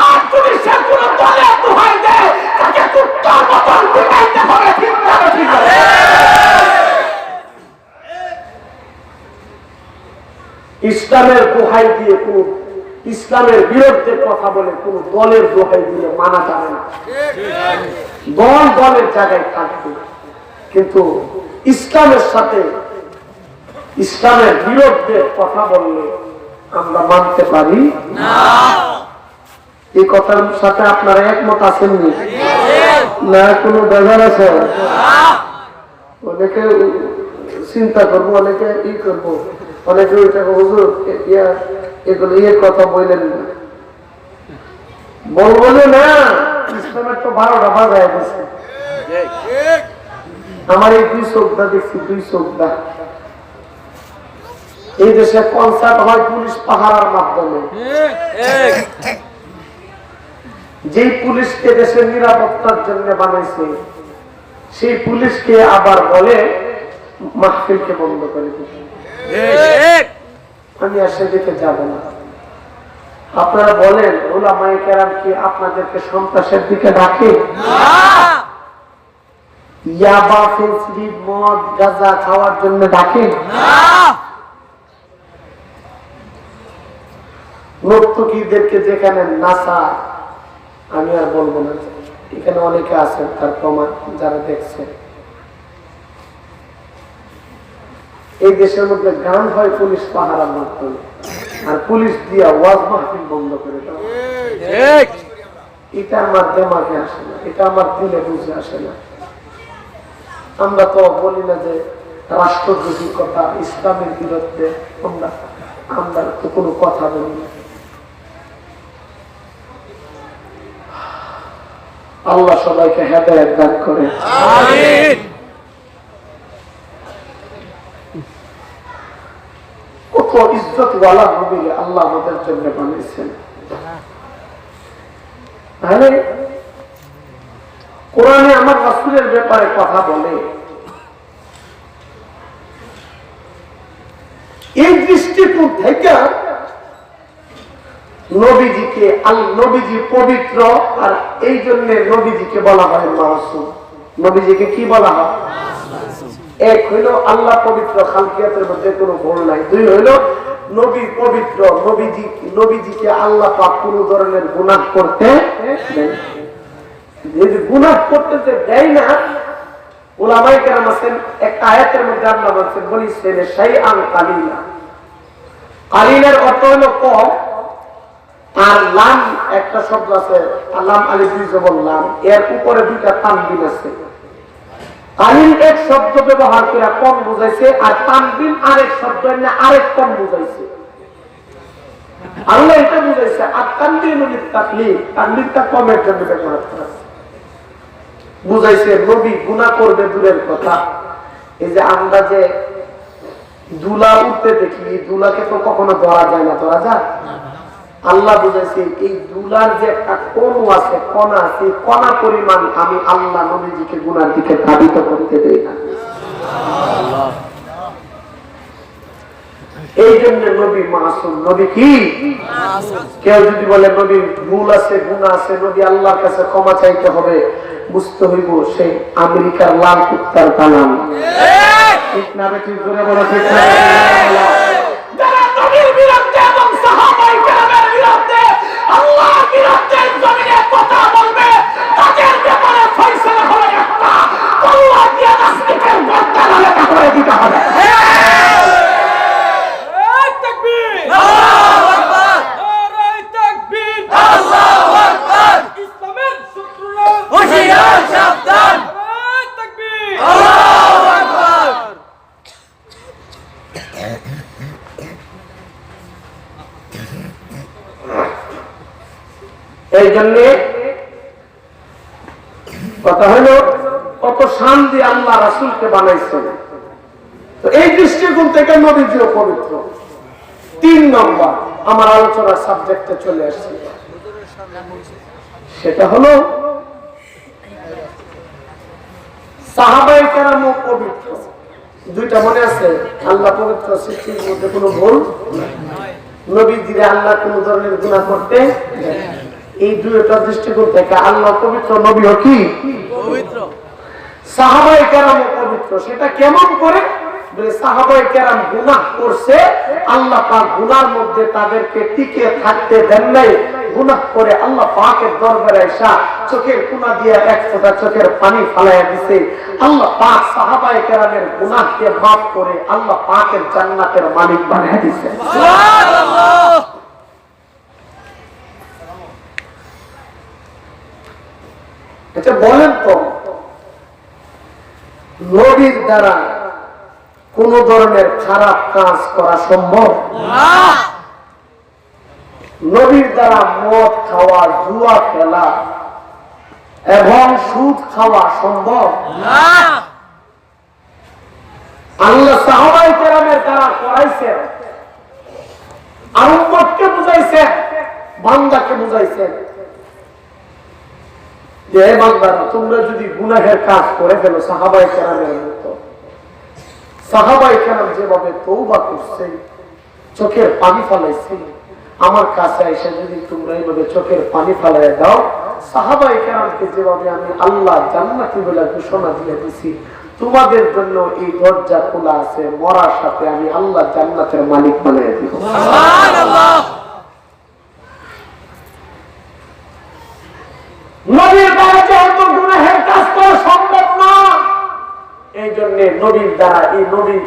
আর যদি সে কোনো দলের দোহাই দেয়, তাকে কুত্তার মতন পিটাইতে হবে। ঠিক না? ঠিক আছে। ইসলামের দোহাই দিয়ে কোন ইসলামের বিরুদ্ধে কথা বলে কোন দলের দোহাই দিলে মানা যাবে না। দল দলের জায়গায় থাকবে, কিন্তু ইসলামের সাথে ইসলামের বিরুদ্ধে কথা বললে আমরা মানতে পারি না। এই কথার সাথে আপনারা একমত আছেন না? কোনো বেজার আছে? অনেকে চিন্তা করবো, অনেকে ই করবো, অনেকে ওইটাকে হুজুর এগুলো কথা বললেন না, বলবো না। ইসলামের তো 12টা বাজায় দিচ্ছে। আমার এই 2 চোখদা দেখছি, 2 চোখদা। এই দেশে কনসার্ট হয় পুলিশ পাহারার মাধ্যমে। যেই পুলিশকে দেশের নিরাপত্তার জন্য বানাইছে সেই পুলিশকে আবার বলে মাহফিলকে বন্ধ করে দিতে। আমি আর সেদিকে যাব না। আপনারা বলেন উলামায়ে কেরাম কি আপনাদেরকে সন্ত্রাসের দিকে ডাকে? ইয়াবা, ফেন্সিডিল, মদ, গাঁজা খাওয়ার জন্য ডাকে? নর্তকীদেরকে যেখানে নাচা, আমি আর বলবো না, এখানে অনেকে আছেন তার প্রমাণ যারা দেখছেন। এই দেশের মধ্যে গান হয় পুলিশ পাহারার মাধ্যমে, আর পুলিশ দিয়া ওয়াজ মাহফিল বন্ধ করে দেওয়া। এটা আমার দেমাগে আসে না, এটা আমার দিলে বুঝে আসে না। আমরা তো বলি না যে রাষ্ট্রদ্রোহী কথা, ইসলামের বিরুদ্ধে আমরা তো কোনো কথা বলি না। আল্লাহ সবাইকে হেদায়েত দান করে। আমিন। কত ইজ্জতওয়ালা নবী আল্লাহ আমাদের জন্য বানিয়েছেন। তাহলে কোরআনে আমার রাসূলের ব্যাপারে কথা বলে, এই দৃষ্টিকোণ থেকে নবীজিকে নবীজি পবিত্র, আর এই জন্য নবীজিকে বলা হয় মাসুম। নবীজিকে কি বলা হয়? এক হইল আল্লাহ পবিত্র, খালকিয়াতের মধ্যে কোনো ভুল নাই। দুই হইল নবী পবিত্র, নবীজিকে আল্লাহ পাক কোনো ধরনের গুনাহ করতে দেয়। গুনাহ করতে যে দেয় না, উলামায়ে কেরাম আছেন একটা আয়াতের মধ্যে আল্লাহ বলেছেন বলেছেন শাইআন কালিলা। কালিলের অর্থ হলো কম, আর লাম একটা শব্দ আছে, লাম আলিফ দুই জবর লাম, এর উপরে দুইটা তানবিন আছে। কালিল এক শব্দ ব্যবহার করে কম বুঝাইছে, আর তানবিন আরেক শব্দ না আরেক কম বুঝাইছে। আল্লাহ এটা বুঝাইছে আর তানবিন তাকলিল, তাকলিলটা কমের জন্য ব্যবহার করা বুঝাইছে। নবী গুনাহ করবে দূরের কথা, এই যে আমরা যে দুলা উঠতে দেখি, এই দুলাকে তো কখনো ধরা যায় না, ধরা যায়? আল্লাহ বুঝাইছে এই দুলার যে একটা কণা আছে, কণা আছে, কণা পরিমাণ আমি আল্লাহ নবীজিকে গুনার দিকে ধাবিত করতে দেই না। এই জন্য নবী মাসুম। নবী কি? কেউ যদি বলে নবীর ভুল আছে, গুনাহ আছে, নবী আল্লাহর কাছে ক্ষমা চাইতে হবে, বুঝতে হইব সেই আমেরিকার লাল কুত্তার দালাল। ঠিক না? ঠিক করে বলো, ঠিক না? যারা নবীর বিরুদ্ধে এবং সাহাবায়ে কেরামের বিরুদ্ধে আল্লাহর বিরুদ্ধে জমিনে কথা বলবে, তাদের ব্যাপারে ফয়সালা হলো একটা, আল্লাহ দিয়ে নাসরিকের গর্দান আলাদা করে দিতে হবে। তাকবীর, আল্লাহু আকবার, নারে তাকবীর, আল্লাহু আকবার। ইসলামের শত্রুরা হুঁশিয়ার, সাবধান, নারে তাকবীর, আল্লাহু আকবার। এই জন্য কথা হলো কত শান দিয়ে আল্লাহ রাসূলকে বানাইছেন। তো এই দৃষ্টিকোণ থেকে নবীজিও পবিত্র। 3 নম্বর আমার আলোচনার সাবজেক্টে চলে আসছে, সেটা হলো সাহাবায়ে কেরামও পবিত্র। দুইটা মনে আছে? আল্লাহ পবিত্র, সৃষ্টির মধ্যে কোনো ভুল নাই। নবীজিরে আল্লাহ কোন ধরনের গুনাহ করতে, এই দুইটা দৃষ্টিকোণ থেকে আল্লাহ পবিত্র, নবীও কি পবিত্র, সাহাবায়ে কেরামও পবিত্র। সেটা কেমন করে? বলে সাহাবায়ে কেরাম গুনাহ করছে, আল্লাহ পাক গুনার মধ্যে তাদেরকে টিকে থাকতে দেন নাই। গুনাহ করে আল্লাহ পাকের দরবারে এসে চোখের কোনা দিয়ে এক ফোঁটা চোখের পানি ফালাইয়া দিছে। আল্লাহ পাক সাহাবায়ে কেরামের গুনাহকে মাফ করে আল্লাহ পাকের জান্নাতের মালিক বানিয়ে দিয়েছে। সুবহানাল্লাহ। এটা বলেন তো, নবীর দ্বারা কোন ধরনের খারাপ কাজ করা সম্ভব না। নবীর দ্বারা মদ খাওয়া, জুয়া খেলা এবং সুদ খাওয়া সম্ভব না। আল্লাহ সাহাবায়ে কেরামের দ্বারা করাইছেন, আর উম্মতকে বুঝাইছেন, বান্দাকে বুঝাইছেন। যে হে বান্দারা, তোমরা যদি গুনাহের কাজ করে ফেলো সাহাবায়ে কেরামের মতো, সাহাবায়ে কেরাম যেভাবে তওবা করছে, চোখের পানি ফেলাইছে, আমার কাছে এসে যদি তোমরা এইভাবে চোখের পানি ফেলাই দাও, সাহাবায়ে কেরামকে যেভাবে আমি আল্লাহ জান্নাতি বলে ঘোষণা দিয়ে দিছি, তোমাদের জন্য এই দরজা খোলা আছে, মরার সাথে আমি আল্লাহ জান্নাতের মালিক বানিয়ে দিব। সুবহানাল্লাহ। নবীর দ্বারা যেহেতু গুনাহের কাজ করা সম্ভব না, এই জন্য নবীর দ্বারা এই নবীর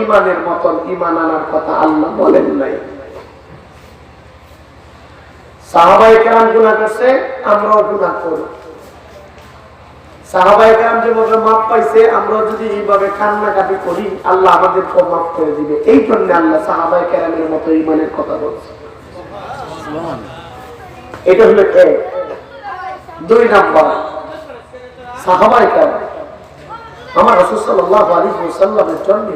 ইমানের মতন ইমান আনার কথা আল্লাহ বলেন নাই। সাহাবায়ে কেরাম গুনাহ করছে, আমরাও গুনাহ করব। সাহাবায়ে কেরাম যেভাবে মাপ পাইছে, আমরা যদি এইভাবে কান্নাকাটি করি, আল্লাহ আমাদেরকে মাফ করে দিবে। এই জন্য আল্লাহ সাহাবায়ে কেরামের মতো ইমানের কথা বলছে। এটা হলো এক। 2 নাম্বার, সাহাবায়ে কেরাম আমার রাসূল সাল্লাল্লাহু আলাইহি ওয়াসাল্লামের জন্য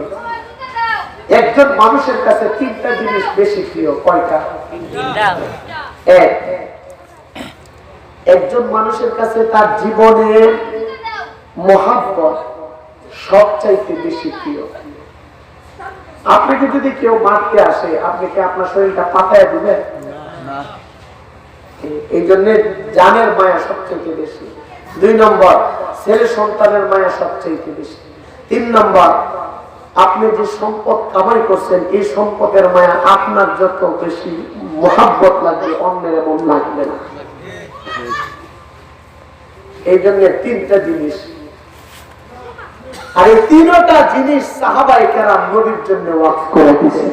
একজন মানুষের কাছে 3টা জিনিস বেশি প্রিয়। কয়টা? 3টা। এক, একজন মানুষের কাছে তার জীবনের মহব্বত সবচাইতে বেশি প্রিয়। আপনাকে যদি কেউ মারতে আসে, আপনি কি আপনার শরীরটা পাতায় দিবেন? না। এই জন্য জানের মায়া সবচেয়ে বেশি। 2 নম্বর, ছেলে সন্তানের মায়া সবচেয়ে বেশি। 3 নম্বর, আপনি যে সম্পদ কামাই করছেন, এই সম্পদের মায়া আপনার যত বেশি মহব্বত লাগবে, অন্যের এমন লাগবে না। এই জন্য 3টা জিনিস। আর এই 3টা জিনিস সাহাবায়ে কেরাম নবীর জন্য ওয়াকফ করে দিয়েছেন।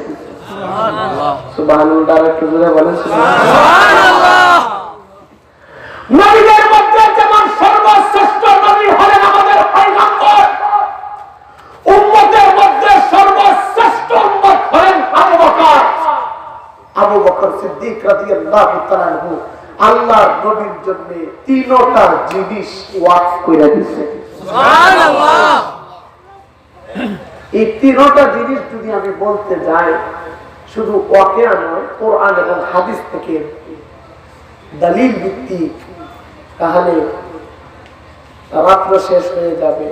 সুবহানাল্লাহ। সুবহানাল্লাহ। একটু জোরে বলেন সুবহানাল্লাহ। নবীদের মধ্যে যেমন সর্বশ্রেষ্ঠ নবী হলেন আমাদের পয়গম্বর, উম্মতের মধ্যে সর্বশ্রেষ্ঠ উম্মত হলেন আবু বকর। আবু বকর সিদ্দিক রাদিয়াল্লাহু তাআলা আনহু আল্লাহর নবীর জন্য 3টা জিনিস ওয়াকফ করে দিয়েছেন। সুবহানাল্লাহ। এই 3টা জিনিস যদি আমি বলতে যাই, শুধু ওয়াকিয়া নয়, কোরআন এবং হাদিস থেকে দলিল ভিত্তিক কাহিনী রাত্র শেষ হয়ে যাবে,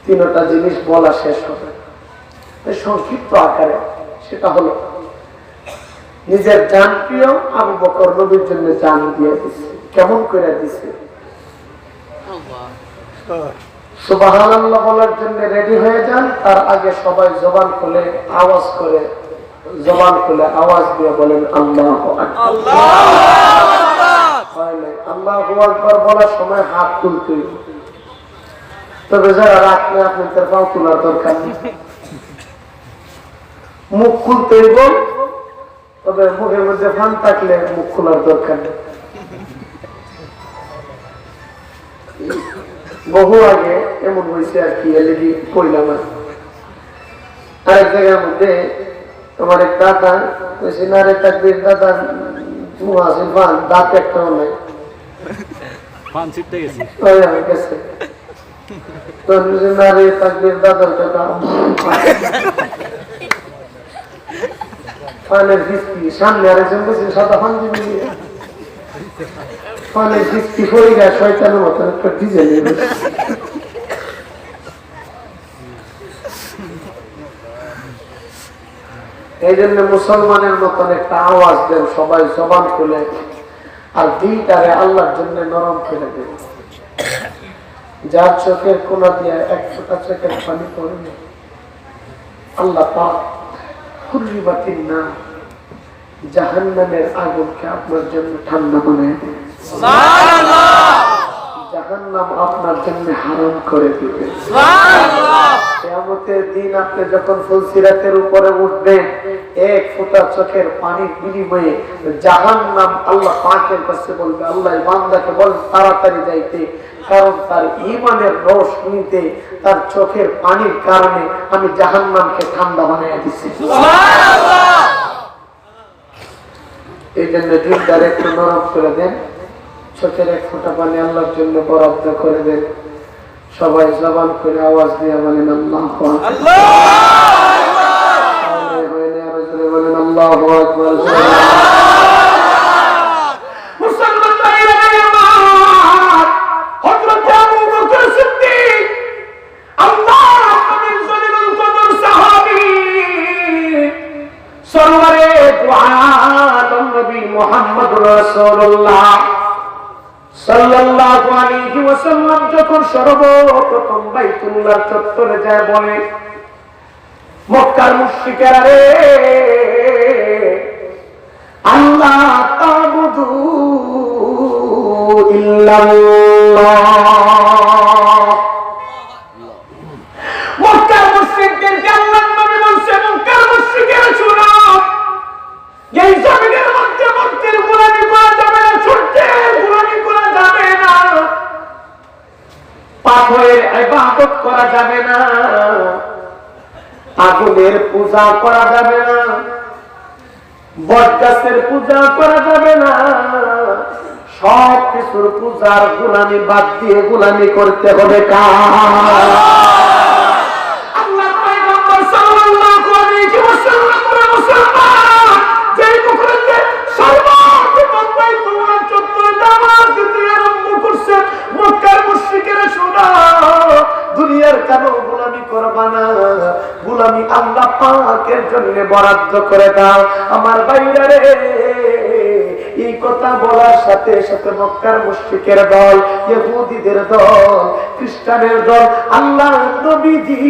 3টা জিনিস বলা শেষ হবে সংক্ষিপ্ত আকারে। সেটা হলো, নিজের জান প্রিয় আবু বকর নবীর জন্য জান দিয়ে দিছে। কেমন করে দিছে? সুবহানাল্লাহ বলার জন্য রেডি হয়ে যান, তার আগে সবাই জবান খুলে আওয়াজ করে, জবান খুলে আওয়াজ দিয়ে বলেন আল্লাহু আকবার। আল্লাহু আকবার বলার সময় হাত তুলতে, তবে যারা রাখলে আপনি তার পাও তোলার দরকার নেই। মুখ খুলতে বল, তবে মুখের মধ্যে ফান থাকলে মুখ খোলার দরকার নেই। বহু আগে এমন হয়েছে আর কি, এলইডি কইলাম আরেক জায়গার মধ্যে আমার এক দাদা কইছে, না রে তাকবীর দাদা মুহাসিন ফান দাঁত একটাও নাই, ফান ছিটতে গেছে ওই গেছে। তো না রে তাকবীর দাদার দাদা ফানের ভিস্তি সামনে আরেকজন বলছে সাদা ফান দিবি, ফানের ভিস্তি হয়ে গেছে শয়তানের মতো একটা ডিজাইন। এই জন্য মুসলমানের মতন একটা আওয়াজ দেন, সবাই জবান খুলে, আর দিলটারে আল্লাহর জন্য নরম করে দেন। যার চোখের কোনা দিয়ে এক ফোঁটা চোখের পানি পড়ে, আল্লাহ পাক হুররিবাতিন নার, জাহান্নামের আগুনকে আপনার জন্য ঠান্ডা বানিয়ে দেন। সুবহানাল্লাহ। জাহান্নাম আপনার জন্য হারাম করে দিবে। সুবহানাল্লাহ। কিয়ামতের দিন আপনি যখন ফুলসিরাতের উপরে উঠবেন, এক ফোঁটা চোখের পানির বিনিময়ে জাহান্নাম আল্লাহ পাকের কাছে বলবে, আল্লাহ বান্দাকে বল তাড়াতাড়ি যাইতে, কারণ তার ঈমানের রোশনীতে, তার চোখের পানির কারণে আমি জাহান্নামকে ঠান্ডা বানিয়ে দিছি। সুবহানাল্লাহ। এই জন্য দিলটা একটু নরম করে দেন, চোখের এক ফোঁটা পানি আল্লাহর জন্য বরাদ্দ করে দেন। সবাই জবান করে আওয়াজ দিয়ে বলেন আল্লাহু আকবার। বলেন আল্লাহু আকবার। মুসলমান ভাইরা মুহাম্মদুর রাসূলুল্লাহ সাল্লাল্লাহু আলাইহি ওয়াসাল্লাম যখন সর্বপ্রথম বাইতুল্লাহ চত্বরে যায় বলে, মক্কার মুশরিকেরা রে, আল্লাহ তা'বুদু ইল্লাল্লাহ। মক্কার মুশরিকদেরকে আল্লাহর নবী বলছে, মক্কার মুশরিকেরা শুনো, এই জমিনের মধ্যে মূর্তির গোলামি করা যাবে না, সূর্যের গোলামি করা যাবে না, পাথরের ইবাদত করা যাবে না, আগুনের পূজা করা যাবে না, বটগাছের পূজা করা যাবে না, সব কিছুর পূজার গোলামি বাদ দিয়ে গোলামি করতে হবে কার? আল্লাহর পয়গম্বর সাল্লাল্লাহু আলাইহি ওয়াসাল্লাম মুসলমান যেই মুখে সর্বপ্রথম বাইতুল্লাহ চত্বরে নামাজ দিতে আরম্ভ করছে, মক্কার মুশরিকেরা শোনা, দুনিয়ার কেন গোলামি করবা না, গোলামি আল্লাহ পাকের জন্য বরাদ্দ করে দাও। আমার ভাইরা রে, এই কথা বলার সাথে সাথে মক্কার মুশরিকের দল, ইহুদিদের দল, খ্রিস্টানের দল আল্লাহ নবীজি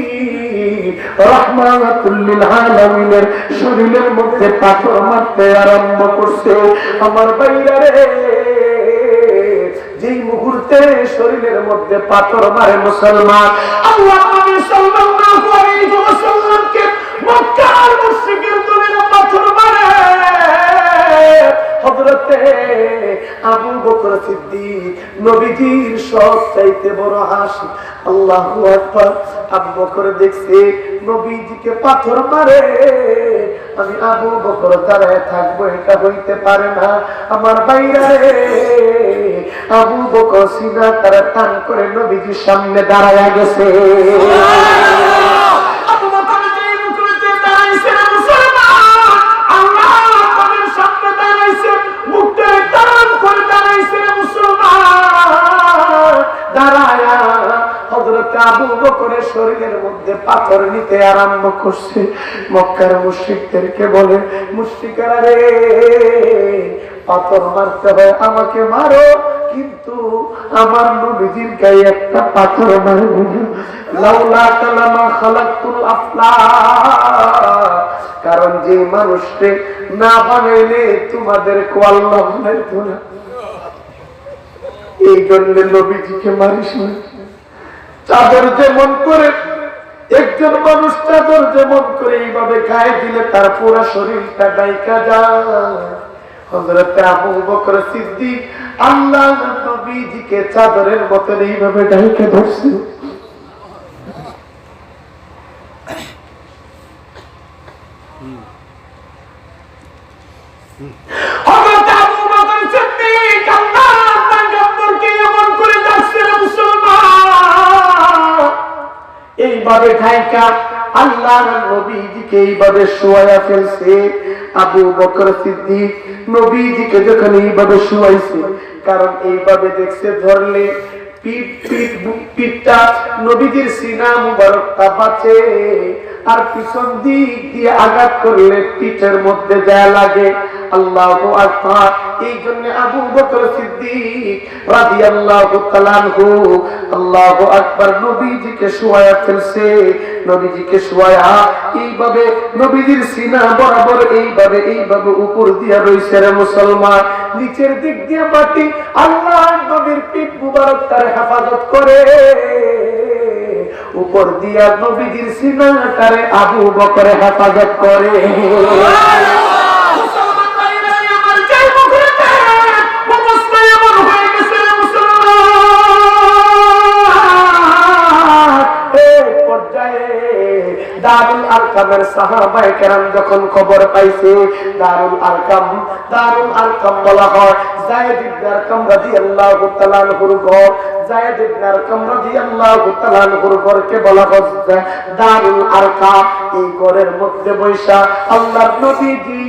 রাহমাতুল লিল আলামিনের শরীরের মধ্যে পাথর মারতে আরম্ভ করছে। আমার ভাইরা রে, যেই মুহূর্তে শরীরের মধ্যে পাথর মারে মুসলমান, আল্লাহ নবী সাল্লাল্লাহু আলাইহি ওয়াসাল্লামকে মক্কার মুশরিকের দলেরা পাথর মারে, হযরতে আবু বকর সিদ্দিক নবীজির সবচাইতে বড় হাসি। আল্লাহু আকবার। আবু বকর দেখছে নবীজিকে পাথর মারে, আমি আবু বকর দাঁড়ায় থাকবো, এটা হইতে পারে না। আমার বাইরে আবু বকর সিনা তারা টান করে নবীজির সামনে দাঁড়ায় গেছে। আবু বকরের শরীরের মধ্যে পাথর নিতে আরম্ভ করছে। মক্কার মুশরিকদেরকে বলে, মুশরিকেরা রে, পাথর মারতে হয় আমাকে মারো, কিন্তু আমার নবীজির গায়ে একটা পাথর মারবো না। লাউলা কালামা খালাকুল আফলাক, কারণ যে মানুষকে না বানাইলে তোমাদেরকে আল্লাহ বানাইতো না, এই জন্য নবীজিকে মারিস না। চাদর যেমন করে একজন মানুষ চাদর যেমন করে এইভাবে গায়ে দিলে তার পুরো শরীরটা ডাইকা যায়, হযরতে আবু বকর সিদ্দিক আল্লাহর নবীজিকে চাদরের মতো এইভাবে ডাইকা ধরছে। হযরতে আবু বকর সিদ্দিক আল্লাহর পয়গম্বরকে এমন করে ডাকছে, মুসলমান এইভাবে ঢাইকা আল্লাহর নবীজিকে এইভাবে শোয়া ফেলছে। আবু বকর সিদ্দিক নবীজিকে যখন এইভাবে শোয়াইছে, কারণ এইভাবে দেখছে ধরলে পিঠটা নবীজির সিনা মুবারকটা বাঁচে, আর পিছন দিক দিয়ে আঘাত করলে পিঠের মধ্যে যা লাগে। আল্লাহু আকবার। এই জন্য আবু বকর সিদ্দিক রাদিয়াল্লাহু তাআলা আনহু আল্লাহু আকবার নবীজিকে শোয়া ফেলছে। নবীজিকে শোয়া এইভাবে নবীজির সিনা বরাবর এইভাবে উপর দিয়া রইছে রে মুসলমান। নিচের দিক দিয়ে মাটি আল্লাহর নবীর পিঠ মুবারক তার হেফাজত করে, উপর দিয়া নবীজির সিনাটারে আবু বকর হেফাজত করে। দারুল আরকামের সাহাবায়ে কেরাম যখন খবর পাইছে, দারুল আরকাম বলা হয় যায়েদ ইবনে আরকাম রাদিয়াল্লাহু তাআলা আনহুর ঘর। যায়েদ ইবনে আরকাম রাদিয়াল্লাহু তাআলা আনহুর ঘরকে বলা হয় দারুল আরকাম। এই ঘরের মধ্যে বৈশা আল্লাহর নবীজি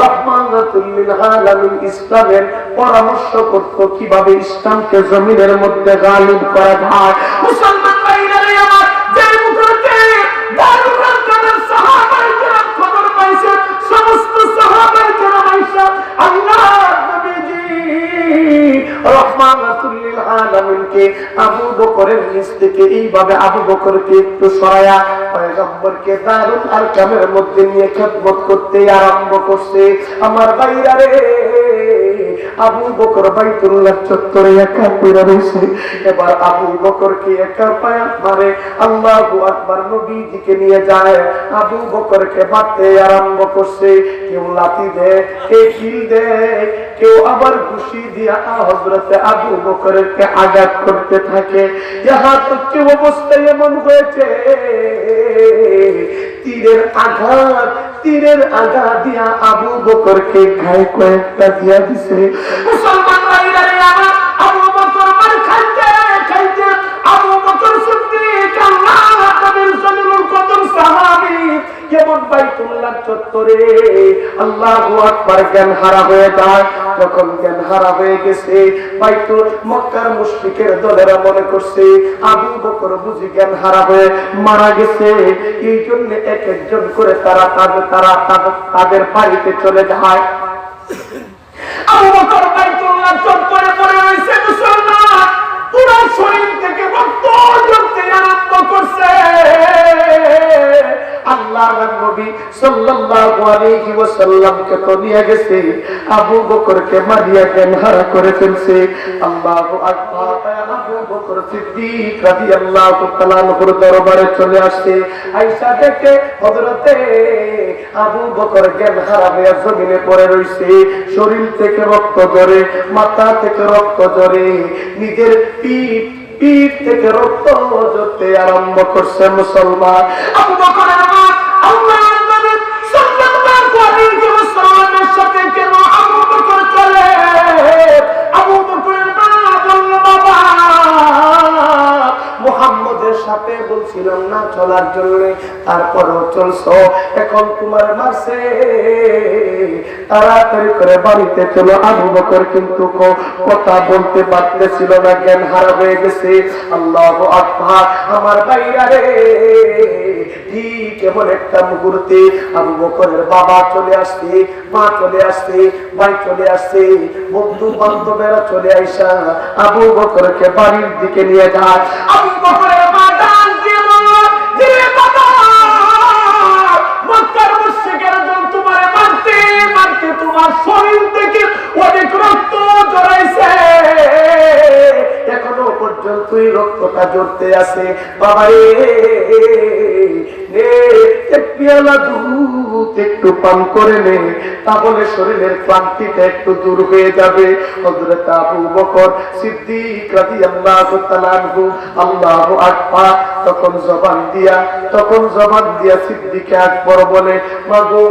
রাহমাতুল লিল আলামিন ইসলামের পরামর্শ করত কিভাবে ইসলামকে জমিনের মধ্যে গালিব করা যায়। মুসলমান ভাইরা আমার, যে মুখে দারুল আরকামের সাহাবায়ে কেরাম খবর পাইছে, সমস্ত সাহাবায়ে কেরাম আয়েশা আল্লাহ থেকে আবু বকরের নিচ থেকে এইভাবে আবু বকরকে একটু সরায়া পয়গম্বরকে দারুল আরকামের মধ্যে নিয়ে খেদমত করতে আরম্ভ করছে। আমার ভাইরা রে, আবু বকর বাইতুল্লাহ চত্বরে একা পড়ে রয়েছে। এবার আবু বকরকে একা পায়া মারে, আল্লাহু আকবার, নবীজিকে নিয়ে যায়। আবু বকরকে মারতে আরম্ভ করছে। কেউ লাঠি দেয়, কেউ ঢিল দেয়, কেউ আবার ঘুষি দিয়া হযরতে আবু বকরকে আঘাত করতে থাকে। ইহা তো কেউ অবস্থায় এমন হয়েছে তীরের আঘাত দিয়া আবু বকরকে গায়ে কয়েকটা দিয়া দিছে। মুসলমান ভাইরা রে, আমার আবু বকর মার খাইতে খাইতে আবু বকর সিদ্দিক আল্লাহর নবীর জলিলুল কদর সাহাবী কেমন বাইতুল্লাহ চত্বরে আল্লাহু আকবার জ্ঞান হারা হয়ে যায়। যখন জ্ঞান হারা হয়ে গেছে, বাইতুল মক্কার মুশরিকের দলেরা মনে করছে আবু বকর বুঝি জ্ঞান হারা হয়ে মারা গেছে। এই জন্য এক একজন করে তারা তাদের বাড়িতে চলে যায়। আবু বকর বাইতুল্লাহ চত্বরে পড়ে রয়েছে। মুসলমান পুরো শরীর থেকে রক্ত ঝরতে আরম্ভ করছে। আল্লাহর নবী সাল্লাল্লাহু আলাইহি ওয়াসাল্লামকে তো নিয়ে গেছে, আবু বকরকে মারিয়া জ্ঞান হারা করে ফেলছে। আল্লাহু আকবার। আবু বকর সিদ্দিক রাদিয়াল্লাহু তাআলা নবীর দরবারে চলে আসে। আয়েশা দেখে হযরতে আবু বকর জ্ঞান হারা হয়ে জমিনে পড়ে রইছে। শরীর থেকে রক্ত ঝরে, মাথা থেকে রক্ত ঝরে, নিজের পিঠ থেকে রক্ত ঝরতে আরম্ভ করছে। মুসলমান আবু বকরের মা আল্লাহর নবী সাল্লাল্লাহু আলাইহি ওয়াসাল্লামের সাথে কেন আবু বকর চলে? আবু বকরের মা বলল, বাবা মুহাম্মদের সাথে বলছিলাম না চলার জন্য, তারপরও চলছো, এখন তোমার মারছে, তাড়াতাড়ি করে বাড়িতে চলো। আবু বকর কিন্তু কথা বলতে পারতেছিল না, জ্ঞান হারা হয়ে গেছে। আল্লাহু আকবার। আমার ভাইরা রে, ঠিক এমন একটা মুহূর্তে আবু বকরের বাবা চলে আসছে, মা চলে আসছে, ভাই চলে আসছে, বন্ধু বান্ধবেরা চলে আইসা আবু বকরকে বাড়ির দিকে নিয়ে যায়। আবু বকরের মা ডাক দিয়ে বলল, যে বাবা, মক্কার মুশরিকেরা যখন তোমারে মারতে মারতে তোমার শরীর থেকে অনেক রক্ত ঝরাইছে, এখনো পর্যন্ত এই রক্তটা ঝরতে আছে। বাবা রে, এক পেয়ালা দুধ একটু পান করে নে, তাহলে শরীরের ক্লান্তিটা একটু দূর হয়ে যাবে। হযরত আবু বকর সিদ্দিক রাদিয়াল্লাহু তাআলা আনহু আল্লাহু আকবার তখন জবান দিয়া সিদ্দিক আকবর বলে, মাগো,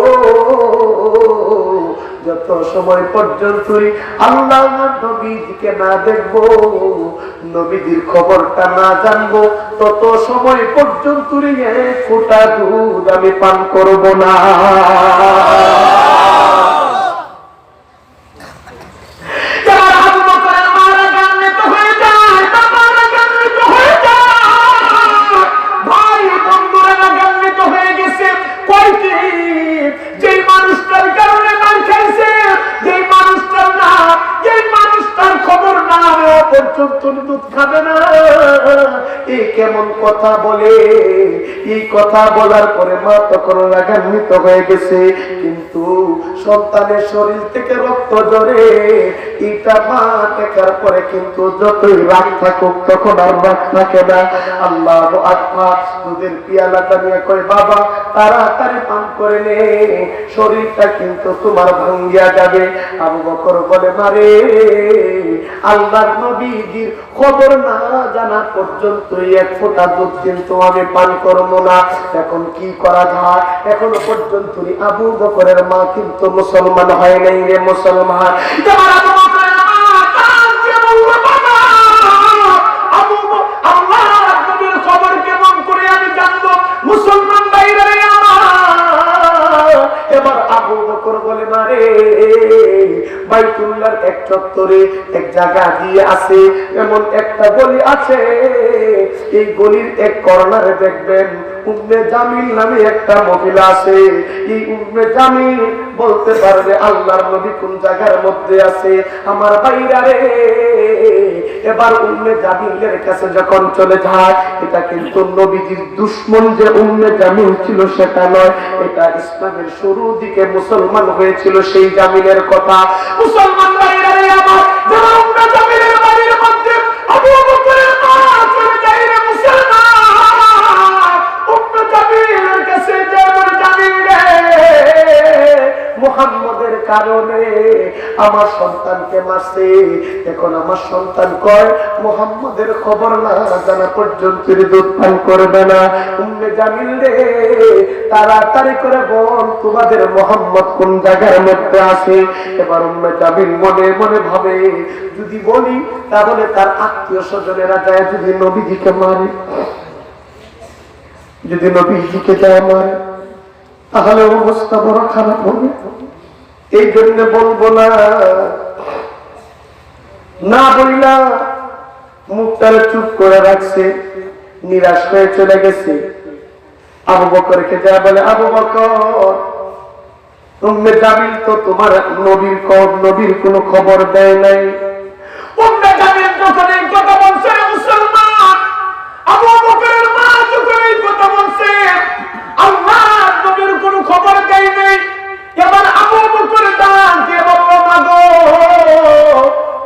যত সময় পর্যন্ত আল্লাহর নবীকে না দেখবো, নবীর খবরটা না জানবো, তত সময় পর্যন্ত এক ফোঁটা দুধ আমি পান করব না। কেমন কথা বলে, এই কথা বলার পরে মা তখন রাগান্বিত হয়ে গেছে। কিন্তু সন্তানের শরীর থেকে রক্ত ঝরে, এটা মা দেখার পরে কিন্তু যতই রাগ থাকুক তখন আর রাগ থাকে না। আল্লাহু আকবার। দুধের পিয়ালাটা নিয়ে কয়, বাবা তাড়াতাড়ি পান করে নে, শরীরটা কিন্তু তোমার ভাঙ্গিয়া যাবে। আবু বকর বলে, মারে, আল্লাহর নবীজির খবর না জানা পর্যন্ত এক ফোঁটা দুধ কিন্তু আমি পান করবো না। এখন কি করা যায়? এখনো পর্যন্ত আবু বকরের মা কিন্তু মুসলমান হয় নাই রে মুসলমান। আল্লাহর নবীর খবর কেমন করে আমি জানবো? মুসলমান ভাইরা রে আমার, এবার আবু বকর বলে, মারে, বাইতুল্লাহর এক চত্বরে এক জায়গা দিয়ে আছে, এমন একটা গলি আছে, এই গলির এক কর্নারে দেখবেন উম্মে জামিল নামে একটা মহিলা আছে। এই উম্মে জামিল বলতে পারবে আল্লাহর নবী কোন জায়গার মধ্যে আছে। আমার ভাইরা রে, এবার উম্মে জামিলের কাছে যখন চলে যায়, এটা কিন্তু নবীজির দুশমন যে উম্মে জামিল ছিল সেটা নয়, এটা ইসলামের শুরুর দিকে মুসলমান হয়েছিল সেই জামিলের কথা। মুসলমান ভাইরা রে আমার, যারা উম্মে জামিলের বাড়ির মধ্যে আবু বকরের মা চলে যায় রে মুসলমান, উম্মে জামিলের কাছে যেমন জামিল রে মুহাম্মদের কারণে আমার সন্তানকে মারছে, এখন আমার সন্তান কয় মুহাম্মদের খবর না জানা পর্যন্ত দুধ পান করবে না। উম্মে জামিল রে তাড়াতাড়ি করে বল তোমাদের মুহাম্মদ কোন জায়গার মধ্যে আছে। এবার উম্মে জামিল মনে মনে ভাবে যদি বলি তাহলে তার আত্মীয় স্বজনেরা যায় যদি নবীজিকে মারে, যদি নবীজিকে যায় মারে তাহলে অবস্থা বড় খারাপ হবে, এই জন্য বলবো না। না বললা মুখটারে চুপ করে রাখছে, নিরাশ হয়ে চলে গেছে। আবু বকরকে যা বলে, আবু বকর উম্মে জামিল তো তোমার নবীর কোনো খবর দেয় নাই। উম্মে জামিল যখন এই কথা বলছে মুসলমান, আবু বকরের মা যখন এই কথা বলছে আল্লাহর নবীর কোনো খবর দেয় নাই, এবার আবু বকর ডাক দিয়ে বলল মাগো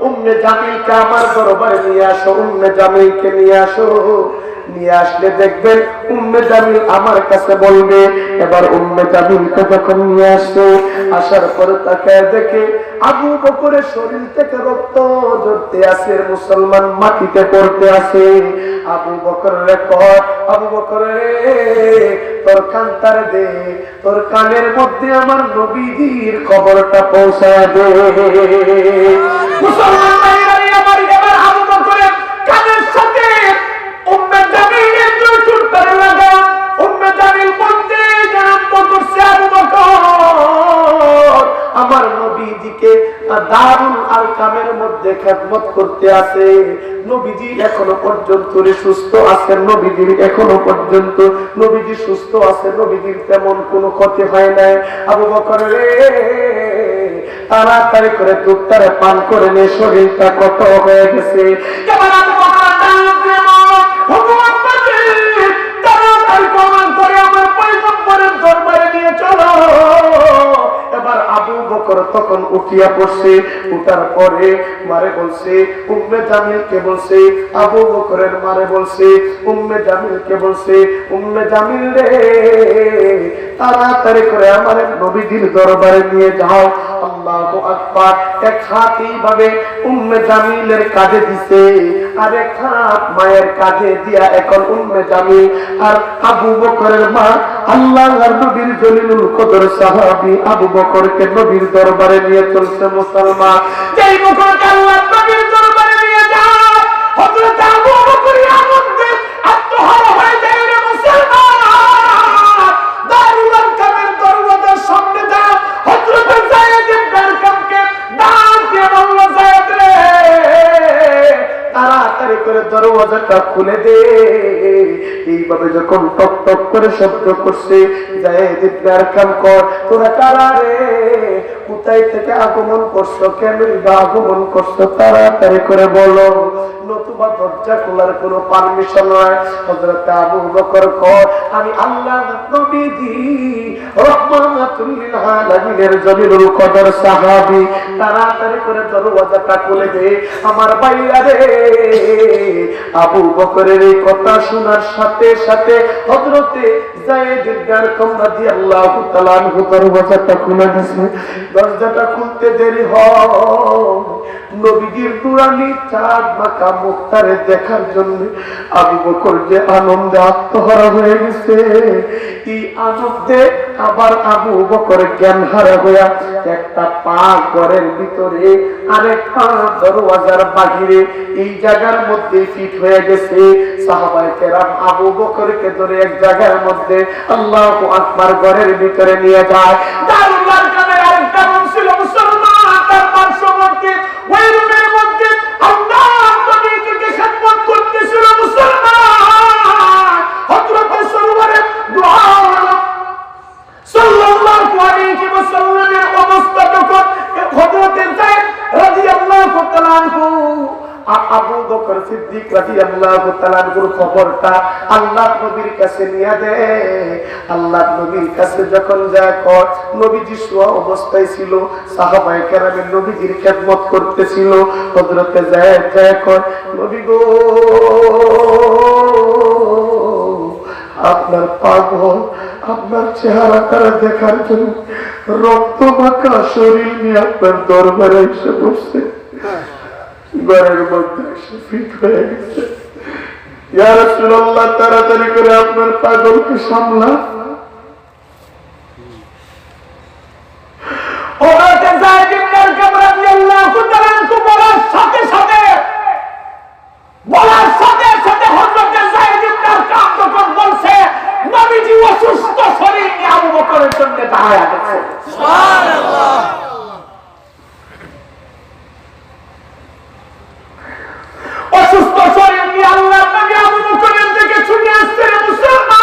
উম্মে জামিলকে আমার দরবারে নিয়ে আসো, উম্মে জামিলকে নিয়ে আসো। নিয়ে আসলে দেখবেন উম্মে জামিল আমার কাছে বলবে। এবার উম্মে জামিলকে যখন নিয়ে আসে, আসার পরে তাকে দেখে আবু বকরের শরীর থেকে রক্ত ঝরতে আছে, মুসলমান মাটিতে পড়তে আছে। আবু বকর রে কয়, আবু বকর রে তোর কানটার দে, তোর কানের মধ্যে আমার নবীজির খবরটা পৌঁছায় দে। মুসলমান ভাইরা আমার, এবার আবু বকরের কানের সাথে উম্মে জামিলের দুই চুলটারে লাগা। উম্মে জামিল বলতে আরম্ভ করছে, আবু বকর আমার নবীজিকে দারুল আরকামের মধ্যে খেদমত করতে আছে, নবীজি এখনো পর্যন্ত সুস্থ আছেন, নবীজির এখনো পর্যন্ত নবীজি সুস্থ আছে, নবীজির তেমন কোনো ক্ষতি হয় নাই। আবু বকর রে তাড়াতাড়ি করে দুধটারে পান করে নিয়ে শরীরটা কত হয়ে গেছে। এবার আবু বকর তখন উঠিয়া পড়ছে, উঠার পরে মারে বলছে উম্মে জামিলকে বলছে, আবু বকরের মারে বলছে উম্মে জামিলকে বলছে, উম্মে জামিল রে তাড়াতাড়ি করে আমার নবীজির দরবারে নিয়ে যাও। আল্লাহু আকবার। এক হাত এইভাবে উম্মে জামিলের কাঁধে দিছে, আর এক হাত মায়ের কাঁধে দিয়া এখন উম্মে জামিল আর আবু বকরের মা আল্লাহর নবীর জলিলুল কদর সাহাবী আবু বকরকে নবীর দরবারে নিয়ে চলছে। মুসলমান যেই বকরকে আল্লাহর নবীর দরবারে নিয়ে যায়, হযরত আবু বকর আনন্দে আত্মহারা হয়ে যায় রে মুসলমান। দারুল আরকামের দরওয়াজার সামনে দাও, হযরত যায়েদ ইবনে আরকামকে ডাক দিয়ে বলল, যায়েদ রে তাড়াতাড়ি করে দরওয়াজাটা খুলে দে। এইভাবে যখন টক টক করে শব্দ করছে, যায়েদ ইবনে আরকাম কর তোরা কারা রে, কোথায় থেকে আগমন করছো, কেন আগমন করছো, তাড়াতাড়ি করে বলো, নতুবা দরজা খোলার কোনো পারমিশন নয়। হযরত আবু বকর কর আমি আল্লাহর নবীজি রাহমাতুল লিল আলামিনের জলিলুল কদর সাহাবী, তাড়াতাড়ি করে দরওয়াজাটা খুলে দে। আমার ভাইরা রে আবু বকরের এই কথা শোনার সাথে সাথে হযরতে যায়েদ ইবনে আরকাম রাদিয়াল্লাহু তাআলা আনহু দরওয়াজাটা খুলে দিয়েছে। দরজাটা খুলতে দেরি হয়, নবীজির নুরানি চাঁদ মাখা মুখটারে দেখার জন্য আবু বকর যে আনন্দে আত্মহারা হয়ে গেছে, এই আনন্দে আবার আবু বকর জ্ঞান হারা হইয়া একটা পা ঘরের ভিতরে আরেক পা দরওয়াজার বাহিরে এই জায়গার মধ্যে ফিট হয়ে গেছে। সাহাবায়ে কেরাম আবু বকরকে ধরে এক জায়গার মধ্যে আল্লাহু আকবার ঘরের ভিতরে নিয়ে যায়। দারুল আরকামের আরেকটা রুম ছিল মুসলমান, তার পার্শ্ববর্তী ওই রুমের মধ্যে আল্লাহর নবীকে খেদমত করতেছিল মুসলমান। হযরত সরওয়ারে দোয়া সাল্লাল্লাহু আলাইহি ওয়াসাল্লামের অবস্থা যখন হযরত যায়েদ রাদিয়াল্লাহু তাআলা আনহু আবু বকর সিদ্দিক রাদিয়াল্লাহু তাআলার খবরটা আল্লাহর নবীর কাছে নিয়ে দেয়। আল্লাহর নবীর কাছে যখন যায় কর, নবীজি শোয়া অবস্থায় ছিল, সাহাবায়ে কেরামের নবীজির খেদমত করতেছিল। হযরতে যায়েদ যায় কর, নবী গো আপনার পাগল, আপনার চেহারাটা দেখার জন্য রক্ত মাখা শরীর নিয়ে আপনার দরবারে এসে বসছে, ঘরের মধ্যে এসে ফিট হয়ে গেছে। ইয়া রাসূলুল্লাহ, তাড়াতাড়ি করে আপনার পাগলকে সামলা। হযরত যায়েদ ইবনে আরকাম রাদিয়াল্লাহু তাআলা বলার সাথে সাথে হযরত যায়েদ ইবনে আরকাম যখন বলছে নবীজি অসুস্থ শরীর নিয়ে আবু বকরের জন্য দাঁড়ায় আছে। সুবহানাল্লাহ। অসুস্থ শরীর নিয়ে আল্লাহর নবী আবু বকরের দিকে ছুটে আসছেন। মুসলমান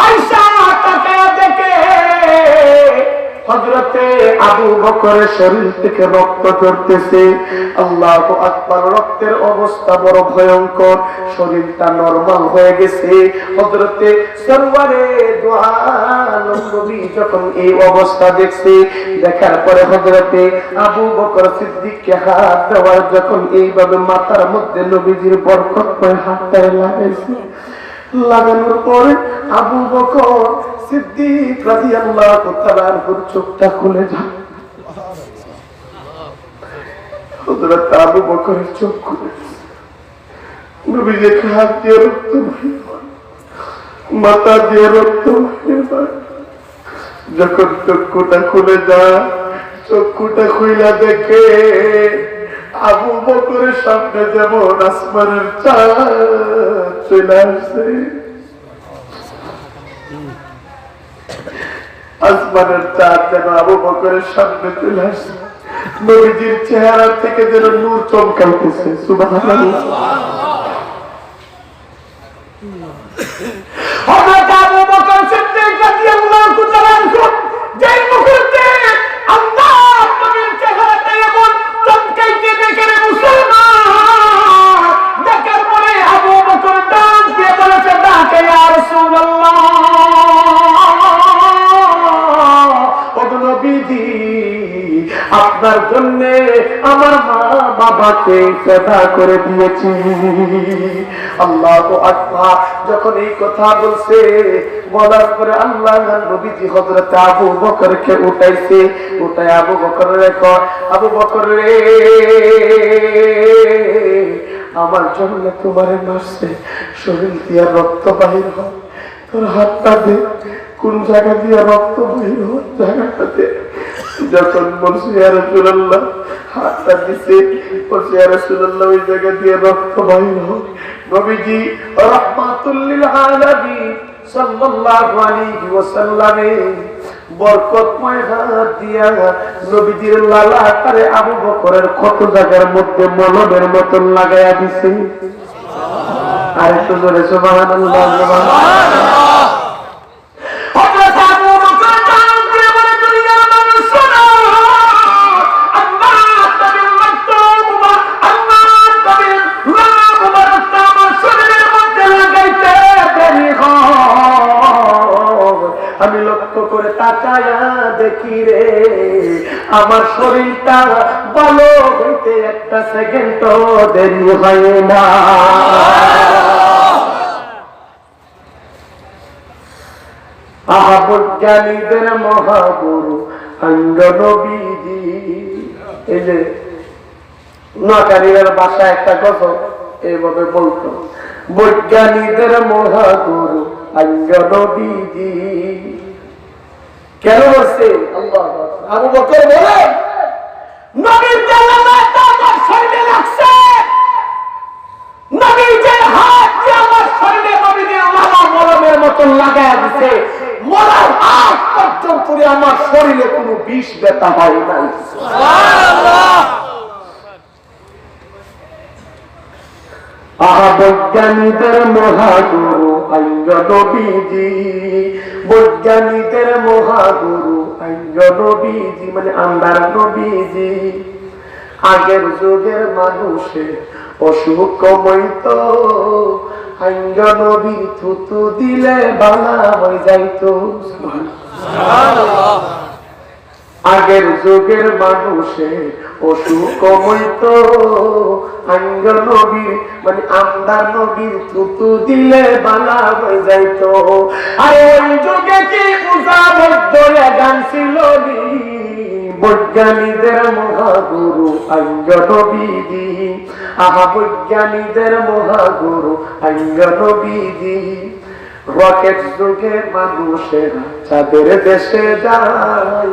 আয়েশা তাকে দেখে হযরতে আবু বকরের শরীর থেকে রক্ত ঝরতেছে। আল্লাহু আকবার, রক্তের অবস্থা বড় ভয়ঙ্কর, শরীরটা নরমাল হয়ে গেছে। হযরতে সরওয়ারে দু আলম নবী যখন এই অবস্থা দেখছে, দেখার পরে হযরতে আবু বকর সিদ্দিককে হাত দেওয়ার যখন এইভাবে মাথার মধ্যে নবীজির বরকতময় হাতটা লাগাইছে, লাগানোর পরে আবু বকর সিদ্দিক রাদিয়াল্লাহু তাআলা চোখটা খুলে যায়। হযরত আবু বকরের চোখ খুলে নবীজির হাত দিয়ে রক্ত বহির হয়, মাথা দিয়ে রক্ত বহির হয়। যখন চক্ষুটা খুলে যায়, চক্ষুটা খুইলা দেখে আবু বকরের সামনে যেমন আসমানের চাঁদ চলে আসছে, আসমানের চাঁদ যেন আবু বকরের সামনে চলে আসছে। নবীজির চেহারা থেকে যেন নূর চমকাইতেছে। সুবহানাল্লাহ। হযরত আবু বকর সিদ্দিক রাদিয়াল্লাহু তাআলা যেই মুহূর্তে আল্লাহর নবীর চেহারাটা এমন চমকাইতে দেখে মুসলমান, দেখার পরে আবু বকর ডাক দিয়ে বলেছে, ডাকে ইয়া রাসূলুল্লাহ, ও নবীজি আপনার জন্য আমার মা বাবাকে ফিদা করে দিয়েছি। আল্লাহু আকবার। যখন এই কথা বলছে, বলার পরে আল্লাহর নবীজি হযরত আবু বকরকে উঠাইছে, উঠায় আবু বকরের কয়, আবু বকর রে, আমার জন্য তোমারে মারছে, শরীর দিয়ে রক্ত বাহির হয়, তোর হাতটা দে, কোন জায়গা দিয়ে রক্ত বাহির হয় জায়গাটাতে। যখন বলছে ইয়া রাসূলুল্লাহ, হাতটা দিছে, বলছে ইয়া রাসূলুল্লাহ ওই জায়গা দিয়ে রক্ত বাহির হয়। নবীজি রাহমাতুল লিল আলামিন সাল্লাল্লাহু আলাইহি ওয়াসাল্লামে বরকতময় হাত দিয়া নবীজির লালাটারে আবু বকরের কত জায়গার মধ্যে মলমের মতন লাগায়া দিছে। আর একটু জোরে সুবহানাল্লাহ, সুবহানাল্লাহ। আমি লক্ষ্য করে তাকায়া দেখি রে, আমার শরীরটা ভালো হইতে একটা সেকেন্ড দেরি হয় না। আহা বৈজ্ঞানিকদের মহাগুরু অঙ্গ নবীজি। এই যে নোয়াখালীর ভাষা একটা গজল এইভাবে বলতো, বৈজ্ঞানিকদের মহাগুরু অঙ্গ নবীজি। কেন বলছে আল্লাহ? আবু বকর বলে নবীর জালালাটা আমার শরীরে লাগছে, নবী যে হাত দিয়ে আমার শরীরে নবীর লালা মলমের মতন লাগায়া দিছে, মরার আগ পর্যন্ত আমার শরীরে কোনো বিষ ব্যথা হয় নাই। সুবহানাল্লাহ। আহা বৈজ্ঞানিকদের মহাগুরু অঙ্গ নবীজি, বৈজ্ঞানিকদের মহাগুরু অঙ্গ নবীজি মানে আন্দার নবীজি। আগের যুগের মানুষের অসুখ কমাইতো, আঙ্গ নবী থুতু দিলে বালা হয়ে যাইতো। আগের যুগের মানুষের অসুখ কমাইতো, আঙ্গ নবীর মানে আমদার নবীর থুতু দিলে বালা হয়ে যাইতো। আর ওই যুগে কি উজাবদ্ধ গান ছিল নি, বৈজ্ঞানিকদের মহাগুরু আঙ্গ নবীজি। আহা বৈজ্ঞানিকদের মহাগুরু আঙ্গ নবীজি। রকেট যুগে মানুষের চাঁদের দেশে যায়,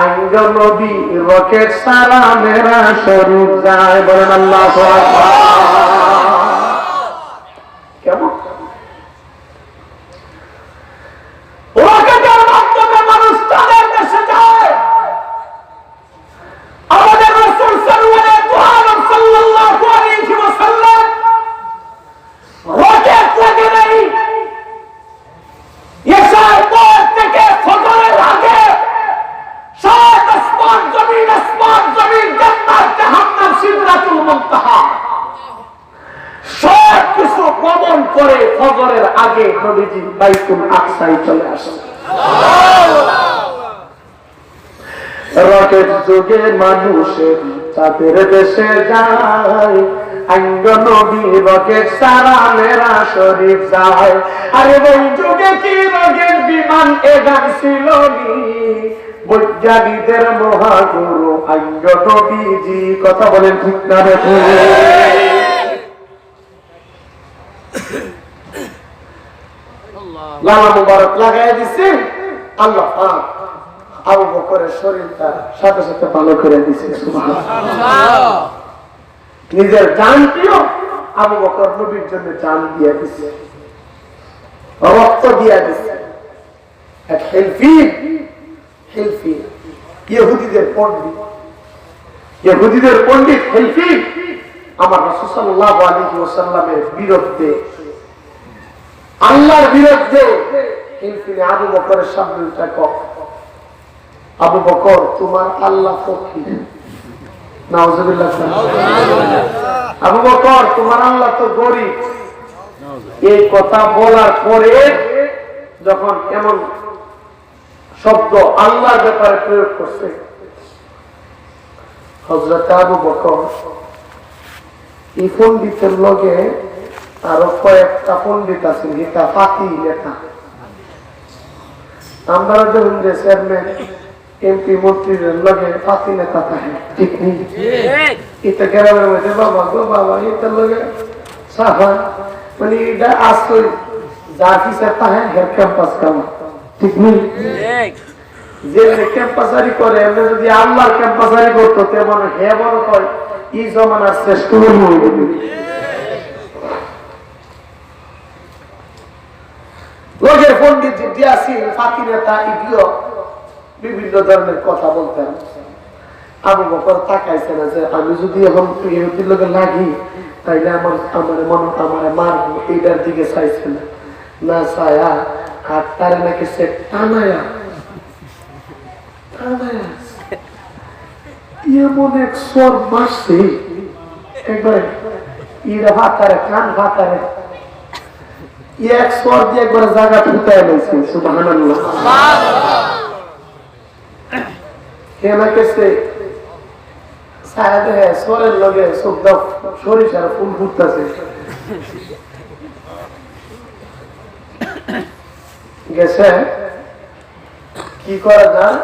আঙ্গ নবী রকেট সারা মেরা শরীফ যায়। বলেন আল্লাহু আকবার। কেমন রকেটের মাধ্যমে মানুষ তাদের দেশে যায়। আমাদের রাসূল সাল্লাল্লাহু আলাইহি ওয়াসাল্লাম রকেট লাগে নাই, এশার পর থেকে ফজরের আগে সাত আসমান জমিন জান্নাত জাহান্নাম সিদরাতুল মুনতাহা সব কিছু ভ্রমণ করে ফজরের আগে নবীজি বাইতুল আকসায় চলে আসেন। রকেট যুগে মানুষের চাঁদের দেশে যায়, আঙ্গ নবী রকেট সারা মেরা শরীফ যায়। আরে ওই যুগে কি রকেট বিমান এগান ছিল নি, বৈজ্ঞানিকদের মহাগুরু আঙ্গ নবীজি। কথা বলেন ঠিক না রে? লালা মুবারক লাগাই দিছে আল্লাহ পাক, আবু বকরের শরীরটা সাথে সাথে ভালো করে দিছে। সুবহানাল্লাহ। নিজের জান প্রিয় আবু বকর নবীর জন্য জান দিয়ে দিছে, রক্ত দিয়ে দিছে। এক হিলফি ইহুদিদের পণ্ডিত হিলফি আমার রাসূল সাল্লাল্লাহু আলাইহি ওয়াসাল্লামের বিরুদ্ধে, আল্লাহর বিরুদ্ধে হিলফি আবু বকরের সামনে উঠা কয়, আবু বকর তোমার আল্লাহ ফকির। নাউজুবিল্লাহ। আবু বকর তোমার আল্লাহ তো গরিব। এই কথা বলার পরে যখন এমন শব্দ আল্লাহর ব্যাপারে প্রয়োগ করছে, হযরত আবু বকর এই পণ্ডিতের লগে আরো কয়েকটা পণ্ডিত আছেন, এটা ফাতি লেখা। আমরা যখন যে চেয়ারম্যান এমপি মন্ত্রীদের লগে ফাতি নেতা থাকে, ঠিক নেই? এটা গ্রামের মধ্যে বাবা গো বাবা এটার লগে সাহা মানে এটা আসল যা কিছু থাকে হের ক্যাম্পাস কামা, ঠিক নেই? যে ক্যাম্পাসারি করে এমনি যদি আল্লাহর ক্যাম্পাসারি করতো তেমন হে বড় কয় এই জমানার শ্রেষ্ঠ লোকের পণ্ডিত যে আছে ফাঁকি নেতা ইডিও বিভিন্ন ধরনের কথা বলতেন। আবু বকর তাকাইছে না যে আমি যদি এখন ইহুদির লোকে লাগি তাইলে আমার মারবো, এইটার দিকে চাইছে না, না ছায়া আর তারে নাকি সে টানায়া এমন এক স্বর মারছে একবারে ইরা ভাতারে কান ভাতারে এক স্বর দিয়ে একবারে জায়গা ফুটায় গেছে। সুবহানাল্লাহ। স্বরের লগে সরিষার ফুল ফুটতেছে গেছে কি করা যায়,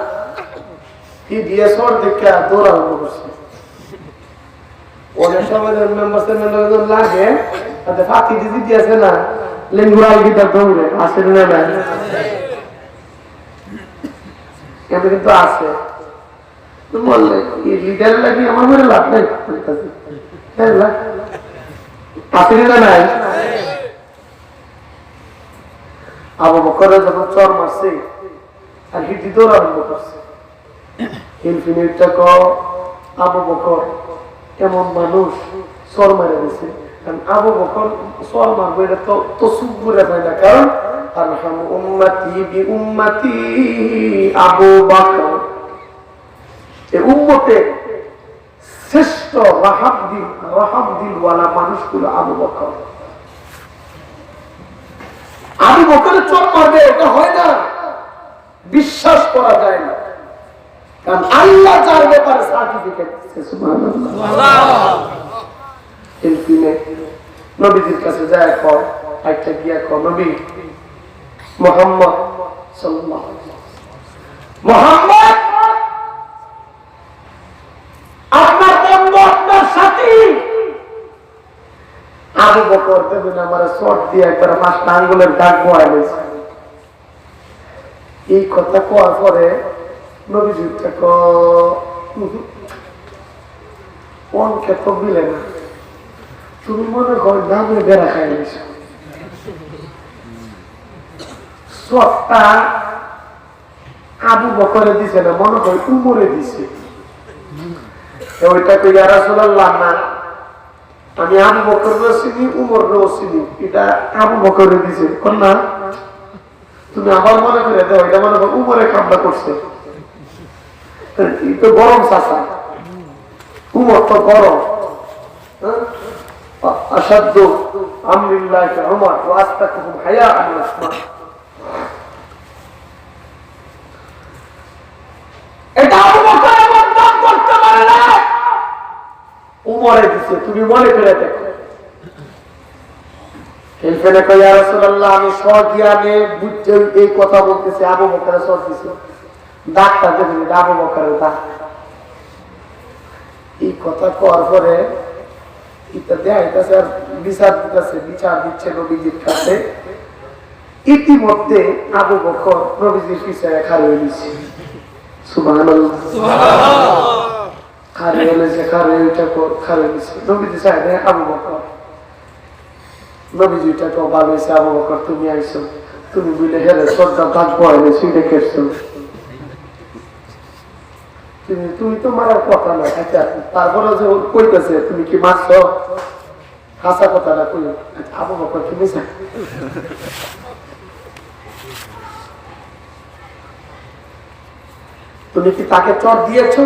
কি দিয়ে স্বর দেখে দৌড়ানো করছে। অনেক সময় লাগে ফাঁকি দিদি দিয়েছে না লেঙ্গুরাল গীতা দৌড়ে আসে না এমনি কিন্তু আছে বললে লিডার লাগি আমার মনে লাভ নাই আসেনি না নাই। আবু বকরের যখন চর মারছে আর হিটি দৌড় আরম্ভ করছে, ইনফিনিটটা ক আবু বকর এমন মানুষ চর মারে দিছে। কারণ আবু বকর চর মারবো এটা তো সুখ ঘুরে পায় না, কারণ আরহাম উম্মতি বি উম্মতি আবু বকর, এই উম্মতে শ্রেষ্ঠ রাহামদিলওয়ালা মানুষগুলো আবু বকর। আবু বকরের চোখ মারবে এটা হয় না, বিশ্বাস করা যায় না, কারণ আল্লাহ যার ব্যাপারে সার্টিফিকেট দিচ্ছে। সুবহানাল্লাহ। নবীজির কাছে যায় কর, একটা গিয়া কর, নবী মুহাম্মদ সাল্লাল্লাহু আলাইহি ওয়াসাল্লাম, মুহাম্মদ আপনার বন্ধু, আপনার সাথী আবু বকর দেবেন আমার শর্ট দিয়ে একবার 5টা আঙ্গুলের দাগ বয়ে গেছে। এই কথা কোয়ার পরে নবীজি অনকে তো মিলে না, তুমি মনে কর দামে বেড়া খাই গেছো। শর্টটা আবু বকরে দিছে না, মনে কর উমরে দিছে। ওইটা তো ইয়া রাসূলুল্লাহ না, আমি আবু বকরের চিনি, উমরের চিনি, এটা আবু বকরে দিছে না, তুমি আবার মনে করে দাও এটা মনে করো উমরে কামড়া করছে। তো গরম চাষা, উমর তো গরম। আসাধ্য আমরিল্লাহ উমর ওয়াস্তাকুম হায়া আন উসমান। এটা আবু বকর বদনাম করতে পারে না, উমরে দিছে, তুমি মনে করে দেখো। এখানে কই ইয়া রাসূলুল্লাহ আমি সজ্ঞানে বুঝতে এই কথা বলতেছি, আবু বকরের সর দিছে, ডাক্তার দেখেন এটা আবু বকরের দাগ। এই কথা করার পরে বিচার দিচ্ছে নবীজির কাছে। ইতিমধ্যে আবু বকর নবীজির পিছনে খাড়া হয়ে গেছে। সুবহানাল্লাহ। খাড়া হয়েছে, খাড়া হয়েছে নবীজি সাহেব আবু বকর। নবীজিটা তো ভালো হয়েছে, আবু বকর তুমি আইছো, তুমি বুঝলে হেরে শ্রদ্ধা ভাগ বয়ে শুনে কেছো, তুমি তো মারার কথা না। আচ্ছা তারপরে যে কইতেছে তুমি কি মারছ, হাসা কথা না কই। আবু বকর কি মিছা, তুমি কি তাকে চট দিয়েছো?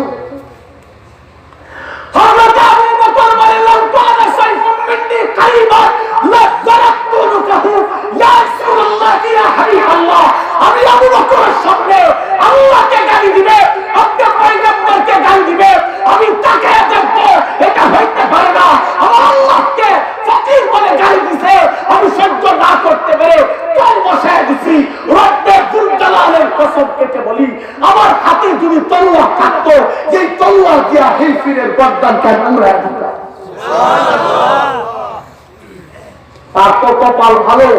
হযরত আবু বকর বলেন লাউ কানা সাইফুম মিন্নি কারিবা লা যারাতুলুকাহু ইয়া রাসূলুল্লাহ ইয়া হাবিবাল্লাহ। আমি আবু বকরের সামনে আল্লাহকে গালি দিবে, আপনি পয়গম্বরকে গালি দিবে, আমি তাকে দেখব, এটা হইতে পারে না। আমার আল্লাহকে ফকির বলে গালি দিছে, আমি সহ্য না করতে পেরে চল বসায় দিছি। রব্বে যুল জালালের কসম কেটে বলি, আমার হাতে যদি তলোয়ার থাকতো, যেই তলোয়ার দিয়া হিলফিরের গর্দানকে উড়ায় দিতাম। সুবহানাল্লাহ। তার তো কপাল ভালো,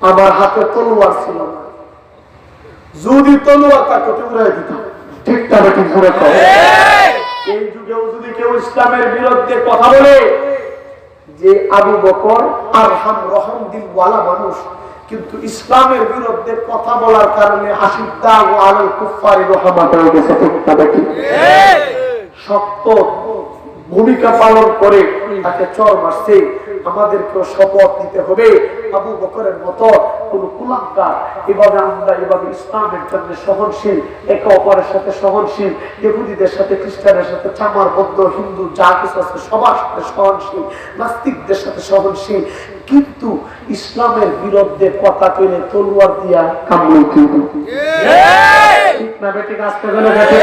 আমার হাতে তলোয়ার ছিল না, যদি তলোয়ার থাকতো উড়ায় দিতাম। ঠিক তবে ঠিক জোরে কর। এই যুগেও যদি কেউ ইসলামের বিরুদ্ধে কথা বলে, যে আবু বকর আরহাম রহম দিলওয়ালা মানুষ, কিন্তু ইসলামের বিরুদ্ধে কথা বলার কারণে আশিদ্দা ও আলাল কুফারি রহমাত হয়ে গেছে। ঠিক তবে ঠিক সত্য ভূমিকা পালন করে তাকে চর মারছে। আমাদেরকে শপথ নিতে হবে আবু বকরের মতো কোন কুলাঙ্গার এভাবে আমরা এভাবে ইসলামের জন্য সহনশীল, একে অপরের সাথে সহনশীল, ইহুদিদের সাথে খ্রিস্টানের সাথে চামার বৌদ্ধ হিন্দু যা কিছু আছে সবার সাথে সহনশীল, নাস্তিকদের সাথে সহনশীল, কিন্তু ইসলামের বিরুদ্ধে কথা কইলে তলোয়ার দিয়া কামড় দিব। ঠিক না বেঠিক? আসতে গেলে বেঠিক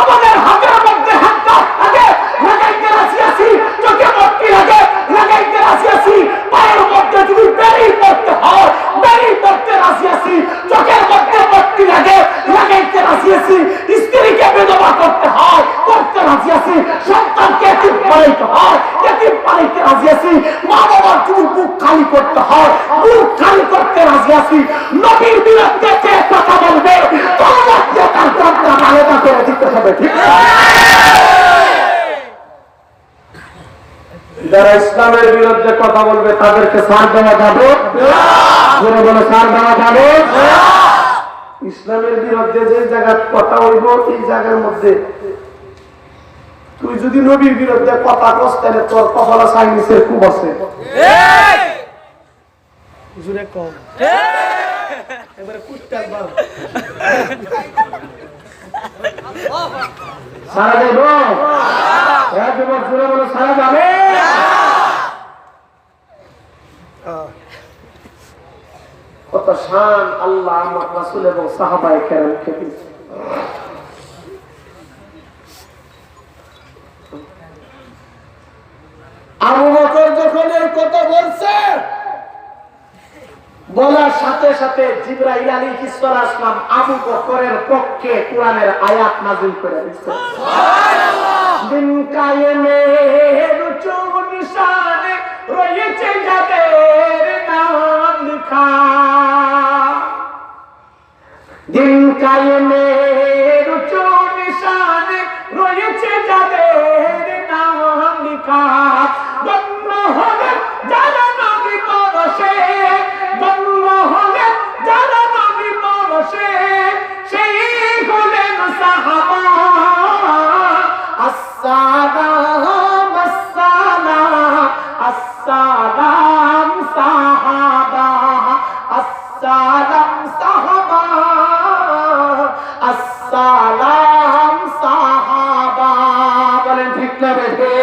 আমাদের হাতের মধ্যে হাত থাকে, লাগাইতে রাজি আছি, চোখে মটকি লাগে লাগাইতে রাজি আছি, পায়ের মধ্যে যদি বেরি পড়তে হয় বেরি পড়তে রাজি আছি, চোখের মধ্যে মটকি লাগে লাগাইতে রাজি আছি, স্ত্রীকে বিধবা করতে হয় করতে রাজি আছি, সন্তানকে এতিম বানাইতে হয় এতিম বানাইতে রাজি আছি, মা বাবার যদি বুক খালি করতে হয় বুক খালি করতে রাজি আছি। নবীর বিরুদ্ধে কে কথা বলবে তওবা দিয়ে তার জানটা আলাদা করে দিতে হবে। ঠিক যারা ইসলামের বিরুদ্ধে কথা বলবে তাদেরকে ছাড় দেওয়া যাবে না, বলে ছাড় দেওয়া যাবে না। ইসলামের বিরুদ্ধে যে জায়গায় কথা হইব এই জায়গার মধ্যে তুই যদি নবীর বিরুদ্ধে কথা কস তাহলে তোর কপালে চাইনিজের খুব আছে। জুড়ে কম এবারে কুত্তার বাপ সারা দেব যুবক জুড়ে বলো সারা যাবে কত শান আল্লাহ আমার রাসূল এবং সাহাবায়ে কেরামকে দিয়েছে। আবু বকর যখন এই কথা বলছে বলার সাথে সাথে জিবরাইল আলাইহিস সালাম আবু বকরের পক্ষে কোরআনের আয়াত নাযিল করে দিয়েছেন। সুবহানাল্লাহ। দিন কায়েমের উঁচু নিশানে রয়েছে যাদের নাম লেখা, দিন কায়েমের উঁচু নিশানে রয়েছে যাদের নাম লেখা, জন্ম হবে যারা নবী পরশে, জন্ম হবে যারা নবী পরশে, সেই হলেন সাহাবা। আসসালাম আসসালাম আসসালাম সাহাবা, আসসালাম সাহাবা, আসসালাম সাহাবা। বলেন ঠিক না বেঠে?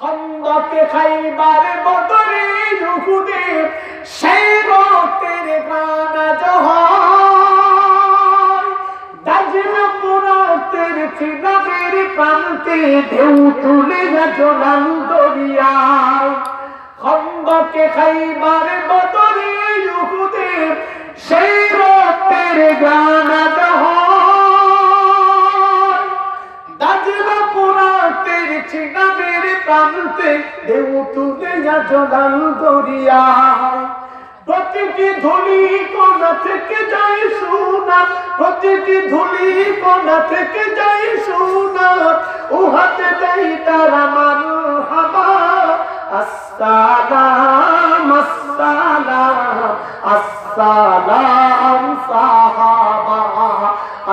খন্দকে খাইবার বদরে উহুদে সেই রক্তের গানা জহর, দাজিল পুরাতের চিনাবের প্রান্তে ঢেউ তুলে জলান দরিয়ায়। খন্দকে খাইবার বদরে উহুদে সেই রক্তের গানা জহর, দাজিল পুরাতের চিনাবের প্রান্তে ঢেউ তুলে জলান দরিয়ায়। প্রতিটি ধুলি কোণা থেকে যায় সোনা, প্রতিটি ধুলি কোণা থেকে যায় সোনা, উহাতে দেয় তারা মারহাবা। আসসালাম আসসালাম আসসালাম সাহাবা,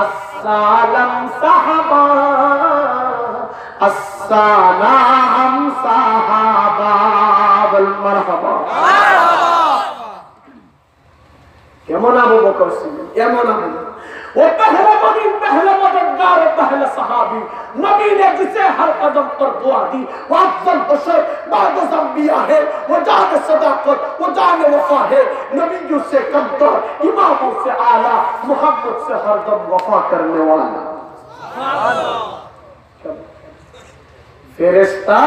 আসসালাম সাহাবা, আসসালাম সাহাবা। বল মারহাবা। কেমন আবু বকর ছিলেন? এমন আবু वो पहला मुमिन, पहला मददगार, पहला सहाबी। नबी ने जिसे हर कदम पर दुआ दी, वो अफजल बशर बाद अंबिया है, वो जान सदाकत, वो जान वफा है, नबियों से कमतर, इमामों से आला, मोहम्मद से हरदम वफा करने वाला। ফেরেশতা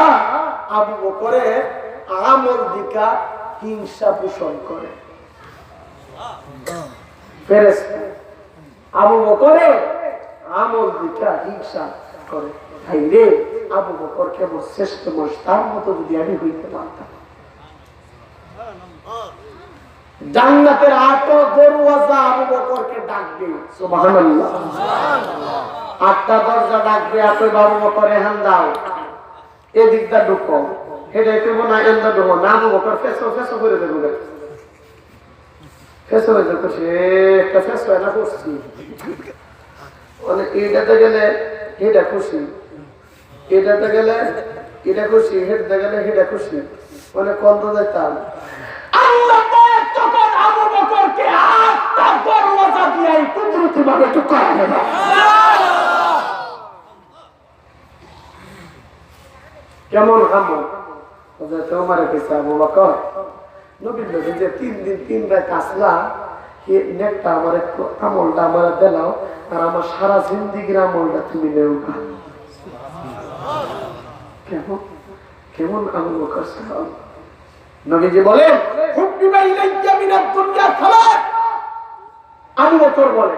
আবু বকরের আমল দিকা হিংসা পোষণ করে। ফেরেশতা আবু বকরের আমল দিকা হিংসা করে। ভাই রে, আবু বকর কেবল শ্রেষ্ঠ মানুষ, তার মতো যদি আমি হইতে পারতাম। জান্নাতের 8টা দরওয়াজা আবু বকরকে ডাকবে। সুবহানাল্লাহ। 8টা দরজা ডাকবে, আপনি আবু বকর এখান দাও, এদিকটা ঢুকো, হেডে কেব না এন্দা ঢুকো না। আবু বকর ফেসো ফেসো করে দেবে, ফেসো হয়ে যাবে। সে একটা ফেসো এটা করছি, মানে এটাতে গেলে এটা খুশি, এটাতে গেলে এটা খুশি, হেঁটতে গেলে হেটা খুশি, মানে কত যেতাম। আল্লাহ পাক তখন আবু বকরকে 8টা দরওয়াজা দিয়ে কুদরতিভাবে ঢুকায় দেবে। কেমন আমল তোমার কাছে আবু বকর নবীর নবী যে 3 দিন 3 রাত আসলা, এই নেকটা আমার একটু আমলটা আমার দেলাও, আর আমার সারা জিন্দেগীর আমলটা তুমি নেও না। কেমন কেমন আবু বকর সাহেব নবীজি বলে হুব্বিবা ইলাইয়া মিনাদ দুনিয়া সালাত। আবু বকর বলে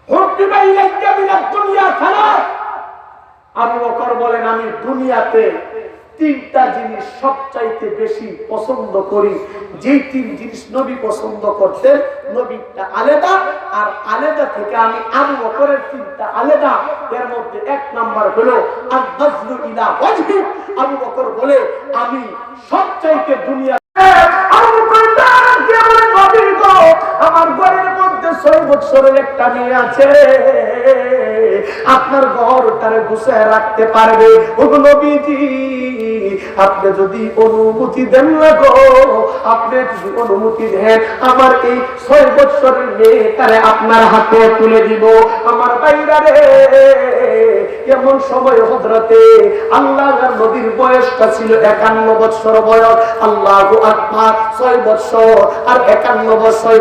হুব্বিবা ইলাইয়া মিনাদ দুনিয়া সালাত। আবু বকর বলেন আমি দুনিয়াতে 3টা জিনিস সবচাইতে বেশি পছন্দ করি। যে 3 জিনিস নবী পছন্দ করতেন, নবীটা আলাদা, আর আলাদা থেকে আমি আবু বকরের 3টা আলাদা। এর মধ্যে 1 নাম্বার হলো আল-বাযলু ইলা ওয়াজহি। আবু বকর বলে আমি সবচাইতে দুনিয়া আমার ঘরের মধ্যে 6 বছরের একটা মেয়ে আছে, আপনার ঘর তারে গুছিয়ে রাখতে পারবে। ওগো নবীজি, আপনি যদি অনুমতি দেন না গো, আপনি যদি অনুমতি দেন, আমার এই 6 বছরের মেয়েটারে আপনার হাতে তুলে দিব। আমার ভাইরা রে, এমন সময় হযরতে আল্লাহর নবীর বয়সটা ছিল 51 বছর বয়স। আল্লাহু আকবার, 6 বছর আর 51 বছর,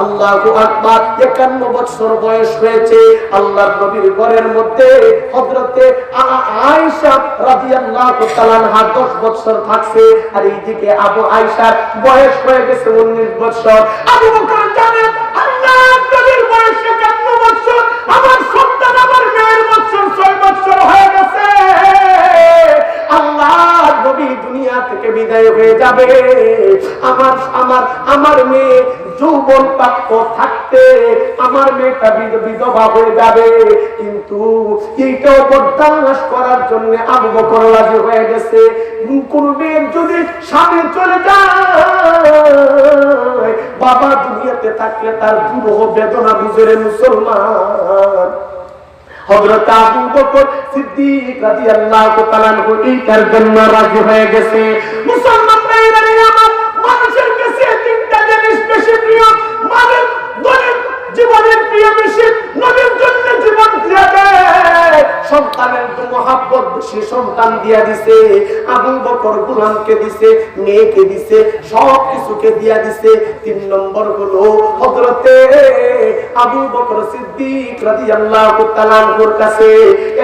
আল্লাহু আকবার, 51 বছর বয়স হয়েছে। আল্লাহর নবীর ঘরের মধ্যে হযরতে আয়েশা রাদিয়াল্লাহু তাআলা 10 বছর থাকছে, আর এইদিকে আবু আয়েশার বয়স হয়ে গেছে 19 বছর। আবু বকর জানেন আল্লাহর নবীর বয়স 51 বছর, আমার সন্তান আমার মেয়ের বছর 6 বছর হয়ে গেছে। আল্লাহর নবী দুনিয়া থেকে বিদায় হয়ে যাবে, আমার মেয়ে যৌবন প্রাপ্ত থাকতে আমার মেয়েটা বিধবা হয়ে যাবে। কিন্তু এইটাও বরদাস্ত করার জন্য আবু বকর রাজি হয়ে গেছে। কোন মেয়ের যদি স্বামী চলে যায়, বাবা দুনিয়াতে থাকলে তার দুরূহ বেদনা বুঝে মুসলমান। হযরত আবু বকর সিদ্দিক রাদিয়াল্লাহু তাআলা এইটার জন্য রাজি হয়ে গেছে। মুসলমান ভাইরা আমার, মানুষের কাছে তিনটা জিনিস বেশি প্রিয়, মানে জীবনের প্রিয় বেশি, নবীর জন্য জীবন দিয়ে দেয়, সন্তানের মহব্বত বেশি, সন্তান দিয়া দিছে। আবু বকর গোলামকে দিছে, মেয়েকে দিছে, সব কিছুকে দিয়া দিছে। 3 নম্বর হলো হযরতে আবু বকর সিদ্দিক রাদিয়াল্লাহু তাআলার কাছে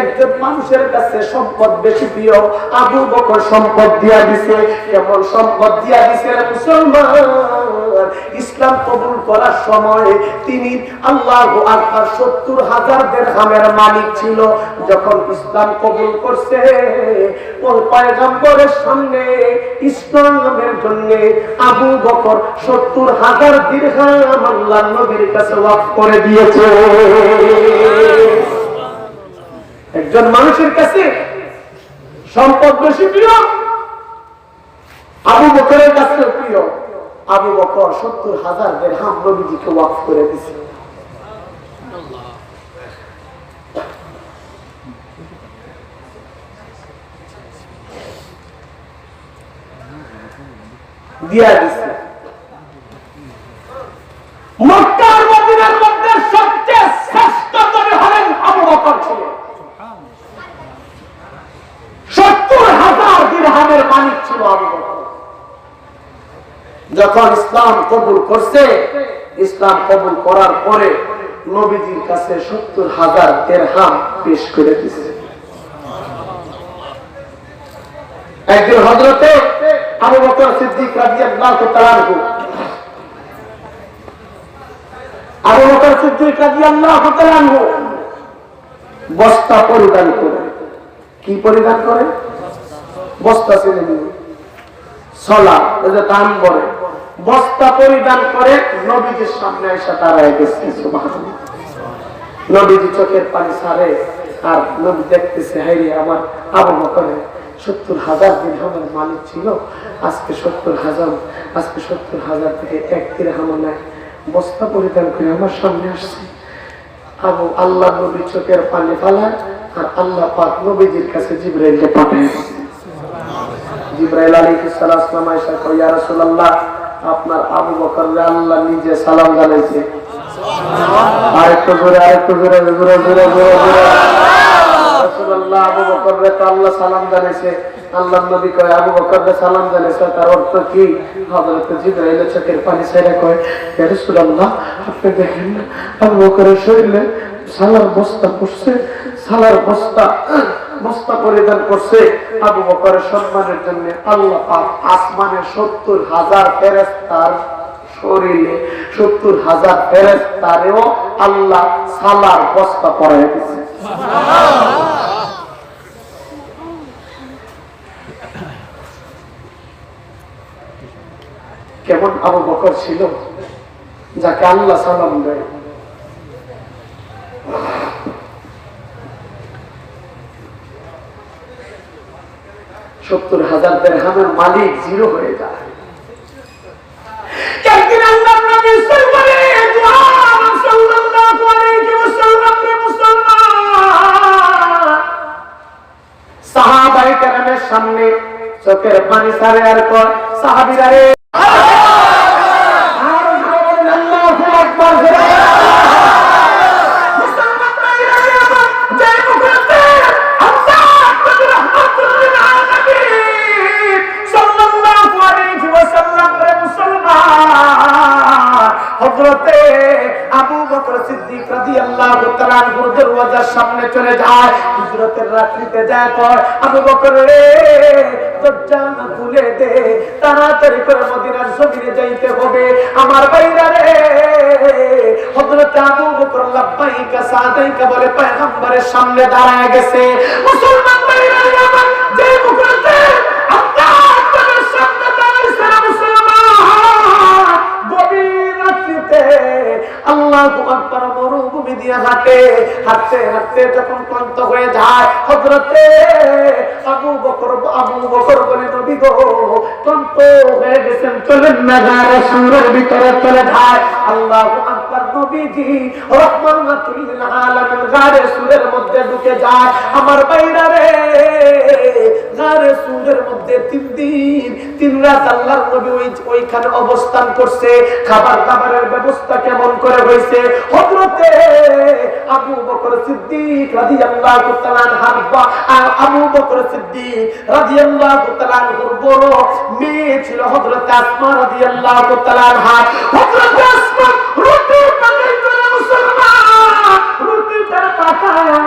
একজন মানুষের কাছে সম্পদ বেশি প্রিয়, আবু বকর সম্পদ দিয়া দিছে। কেমন সম্পদ দিয়া দিছে মুসলমান? ইসলাম কবুল করার সময় তিনি আল্লাহু আকবার 70,000 দিরহামের মালিক ছিল। যখন ইসলাম কবুল করছে, ওই পয়গম্বরের সামনে ইসলামের জন্য আবু বকর 70,000 দিরহাম আল্লাহর নবীর কাছে ওয়াকফ করে দিয়েছে। একজন মানুষের কাছে সম্পদ বেশি প্রিয়, আবু বকরের কাছে প্রিয়। আবু বকর 70,000 দিরহাম নবীজিকে ওয়াকফ করে দিয়েছে। দিয়া দিছে। মক্কার মদিনার মধ্যে সবচেয়ে শ্রেষ্ঠ নবী হলেন আবু বকর ছিলেন। 70,000 দিরহামের মালিক ছিল আবু বকর। যখন ইসলাম কবুল করছে, ইসলাম কবুল করার পরে নবীজির কাছে 70,000 দিরহাম পেশ করে দিয়েছে। একদিন হযরতে আবু বকর সিদ্দিক রাদিয়াল্লাহু তাআলা বস্তা পরিধান করে, কি পরিধান করে? বস্তা ছেড়ে দিয়ে সলা, দান করে, বস্তা পরিধান করে নবীজির সামনে এসে দাঁড়ায় গেছে। সুবহানাল্লাহ। নবীজি চোখের পানি ছাড়ে, আর নবী দেখতেছে, হায়রে আমার আবু বকরের 70,000 দিরহামের মালিক ছিল, আজকে 70,000 থেকে 1 দিরহাম নাই, বস্তা পরিধান করে আমার সামনে আসছে। আবু আল্লাহ নবী চোখের পানি ফালায়, আর আল্লাহ পাক নবীজির কাছে জিবরাইলকে পাঠায়। জিবরাইল আলাইহিস সালাম এসে কয়, ইয়া রাসূলুল্লাহ, আপনার আবু বকরকে আল্লাহ নিজে সালাম জানাইছে। আরেকটু জোরে রাসূলুল্লাহ, আবু বকরকে তো আল্লাহ সালাম জানাইছে। আল্লাহর নবী কয়, আবু বকরকে সালাম জানাইছে, তার অর্থ কি? হযরত জিবরাইল চোখের পানি ছেড়ে কয়, ইয়া রাসূলুল্লাহ, আপনি দেখেন না আবু বকরের শরীরে সালার বস্তা পড়ছে, সালার বস্তা পরিধান করছে। আবু বকরের সম্মানের জন্য আল্লাহ পাক আসমানের 70,000 ফেরেশতার শরীরে 70,000 ফেরেশতারেও আল্লাহ সালার বস্তা পরায় দিয়েছে। কেমন আবু বকর ছিল, যাকে আল্লাহ সালাম দেয়। 70,000 দিরহামের মালিক জিরো হয়ে যায়। একদিন আল্লাহর নবী সাল্লাল্লাহু আলাইহি ওয়াসাল্লাম সাহাবায়ে কেরামের সামনে চোখের পানি সারে আর কয় সাহাবীরা রে আল্লাহু আকবার হযরতে আবু বকর সিদ্দিক রাদিয়াল্লাহু তাআলা আনহুর দরওয়াজার সামনে চলে যায়। হিজরতের রাত্রিতে যায় কয় আবু বকর রে দরজা খুলে দে, তাড়াতাড়ি করে মদিনার জমিনে যাইতে হবে আমার ভাইরা রে। হযরতে আবু বকর লাব্বাইকা সাদাইকা বলে পয়গম্বরের সামনে দাঁড়ায় গেছে। মুসলমান ভাইরা রে আমার যে বকরতে আল্লাহর সামনে দাঁড়াইছে মুসলমান গভীর রাত্রিতে আল্লাহু আকবার মরুভূমি দিয়ে হাঁটে হাঁটতে হাঁটতে যখন ক্লান্ত হয়ে যায় হযরতে আবু বকর বলে নবী গো ক্লান্ত হয়ে গেছেন চলেন না গায়ে সুরের ভিতরে চলে যায়। আল্লাহু আকবার নবীজি রহমাতুল লিল আলামিন গায়ে সুরের মধ্যে ঢুকে যায়। আমার ভাইরা রে গায়ে সুরের মধ্যে 3 দিন 3 রাত আল্লাহর নবী ওইখানে অবস্থান করছে। খাবার দাবারের ব্যবস্থা কেমন করে হয়েছে হযরতে আবু বকর সিদ্দিক রাদিয়াল্লাহু তাআলা আবু বকর সিদ্দিক রাদিয়াল্লাহু তাআলা বড় মেয়ে ছিল হযরতে আসমা রাদিয়াল্লাহু তাআলা হযরতে আসমা রুটি বানাইতো মুসলমান রুটিটার পাকায়া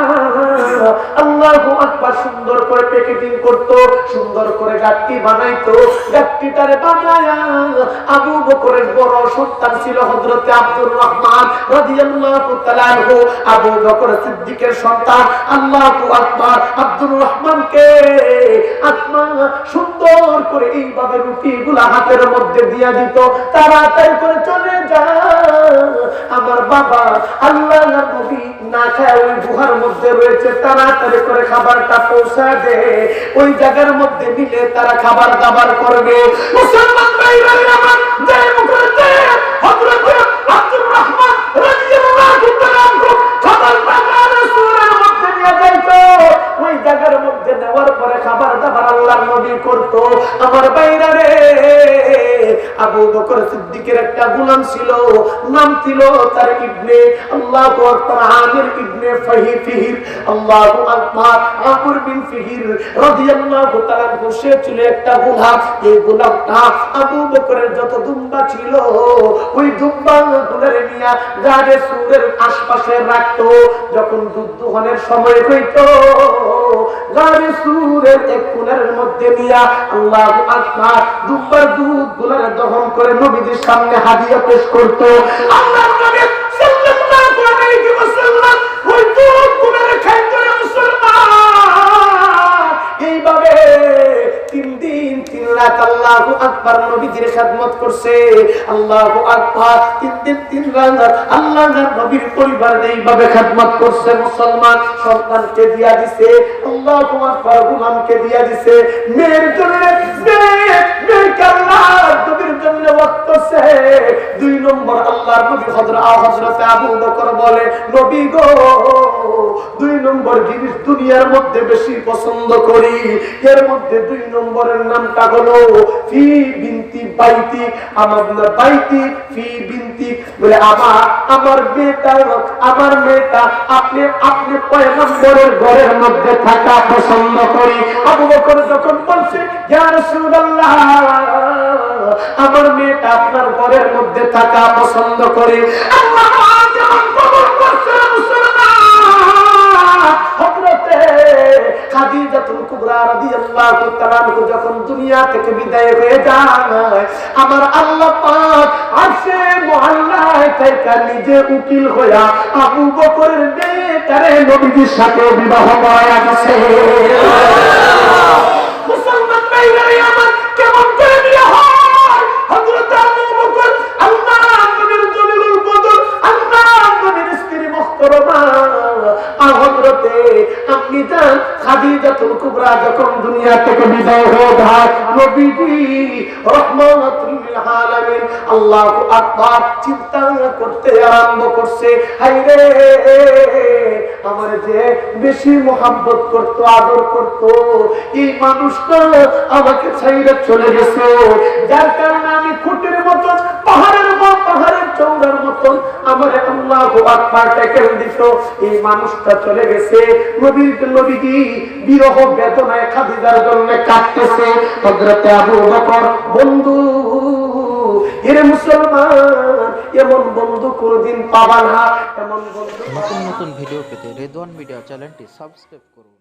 আল্লাহু আকবার সুন্দর করে প্যাকেটিং করত, সুন্দর করে গাট্টি বানাইতো। গাট্টিটারে বানায়া আবু বকরের বড় সন্তান ছিল হযরতে আব্দুর রহমান রাদিয়াল্লাহু তাআলা আনহু আবু বকর সিদ্দিকের সন্তান আল্লাহু আকবার আব্দুর রহমানকে আসমা সুন্দর করে এইভাবে রুটিগুলা হাতের মধ্যে দিয়া দিত। তাড়াতাড়ি করে চলে যা আমার বাবা আল্লাহর নবী না খায় ওই গুহার মধ্যে রয়েছে, তাড়াতাড়ি করে খাবারটা পৌঁছা দে, ওই জায়গার মধ্যে মিলে তারা খাবার দাবার করবে। মুসলমান ভাইরা আমার যে মুখে হযরত আব্দুর রহমান রাদিয়াল্লাহু তাআলা খাবার দাবার রাসূলের মধ্যে নিয়ে যাইতো। ওই জায়গার মধ্যে নেওয়ার পরে খাবার দাবার আল্লাহর নবী করত। আমার ভাইরা রে আবু বকর সিদ্দিকের একটা গোলাম ছিল, নাম ছিল তার ইবনে আল্লাহু আকবার আমির ইবনে ফিহির আল্লাহু আকবার আমর বিন ফিহির রাদিয়াল্লাহু তাআলা বসে ছিল একটা গোলাম। এই গোলামটা আবু বকরের যত দুম্বা ছিল ওই দুম্বাগুলোরে নিয়ে গাড়ে সুরের আশপাশে রাখতো। যখন দুধ দোহনের সময় হইতো গাড়ে সুরের এক কোণের মধ্যে নিয়ে আল্লাহু আকবার দুম্বার দুধগুলোর দহন করে নবীদের সামনে হাদিয়া পেশ করত। আল্লাহর নবী সাল্লাল্লাহু আলাইহি ওয়াসাল্লাম ওই দুধগুলোর খাইতো মুসলমান। এইভাবে 3 দিন 3 রাত আল্লাহু আকবার নবীজির খিদমত করছে। আল্লাহু আকবার 3 দিন 3 রাত আল্লাহর নবীর পরিবার এইভাবে খিদমত করছে। মুসলমান সন্তানকে দিয়া দিছে, আল্লাহু আকবার গোলামকে দিয়া দিছে, মেয়ের জন্য মেয়েকে আল্লাহর নবীর জন্য ওয়াক্ত সে 2 নম্বর আল্লাহর নবী হযরত আবু বকর বলে নবী গো 2 নম্বর জিনিস দুনিয়ার মধ্যে বেশি পছন্দ করি, এর মধ্যে 2 নম্বরের নামটা হলো ফি বিনতি বাইতি। আমার বাইতি ফি বিনতি বলে আমার মেয়েটা আপনি পয়গম্বরের ঘরের মধ্যে থাকা পছন্দ করি। আবু বকর যখন বলছে ইয়া রাসূলুল্লাহ আমার মেয়েটা আপনার ঘরের মধ্যে থাকা পছন্দ করি, আল্লাহ যেমন কবুল করছে মুসলমান। হযরতে খাদিজাতুল কুবরা রাদিয়াল্লাহু তাআলা যখন দুনিয়া থেকে বিদায় হয়ে যায় আমার আল্লাহ পাক আরশে মুআল্লায় থেকে নিজে উকিল হইয়া আবু বকরের মেয়েটারে নবীর সাথে বিবাহ করায়া দিয়েছে। মুসলমান ভাইরা আমার কেমন করে বিয়ে হয় হযরত আবু বকর আল্লাহর নবীর জলিলুল কদর আল্লাহর নবীর স্ত্রী মুহতারামা হযরতে আপনি জান খাদিজাতুল কুবরা যখন দুনিয়া থেকে বিদায় হয়ে যায়, নবীজি রাহমাতুল লিল আলামিন আল্লাহু আকবার চিন্তা করতে আরম্ভ করছে, হায়রে আমার যে বেশি মোহাব্বত করতো, আদর করতো, এই মানুষটা আমাকে ছাইড়া চলে গেছে, যার কারণে আমি খুঁটির মতন পাহাড়ের চৌড়ার মতন আমার আল্লাহু আকবার টেকেল দিত, এই মানুষটা চলে গেছে। নবীজি বিরহ বেদনায় খাদিজার জন্য কাঁদতেছে। হযরত আবু বকর, বন্ধু এর মুসলমান, এমন বন্ধু কোনদিন পাবা না, এমন বন্ধু। নতুন নতুন ভিডিও পেতে রেদওয়ান মিডিয়া চ্যানেলটি সাবস্ক্রাইব করুন।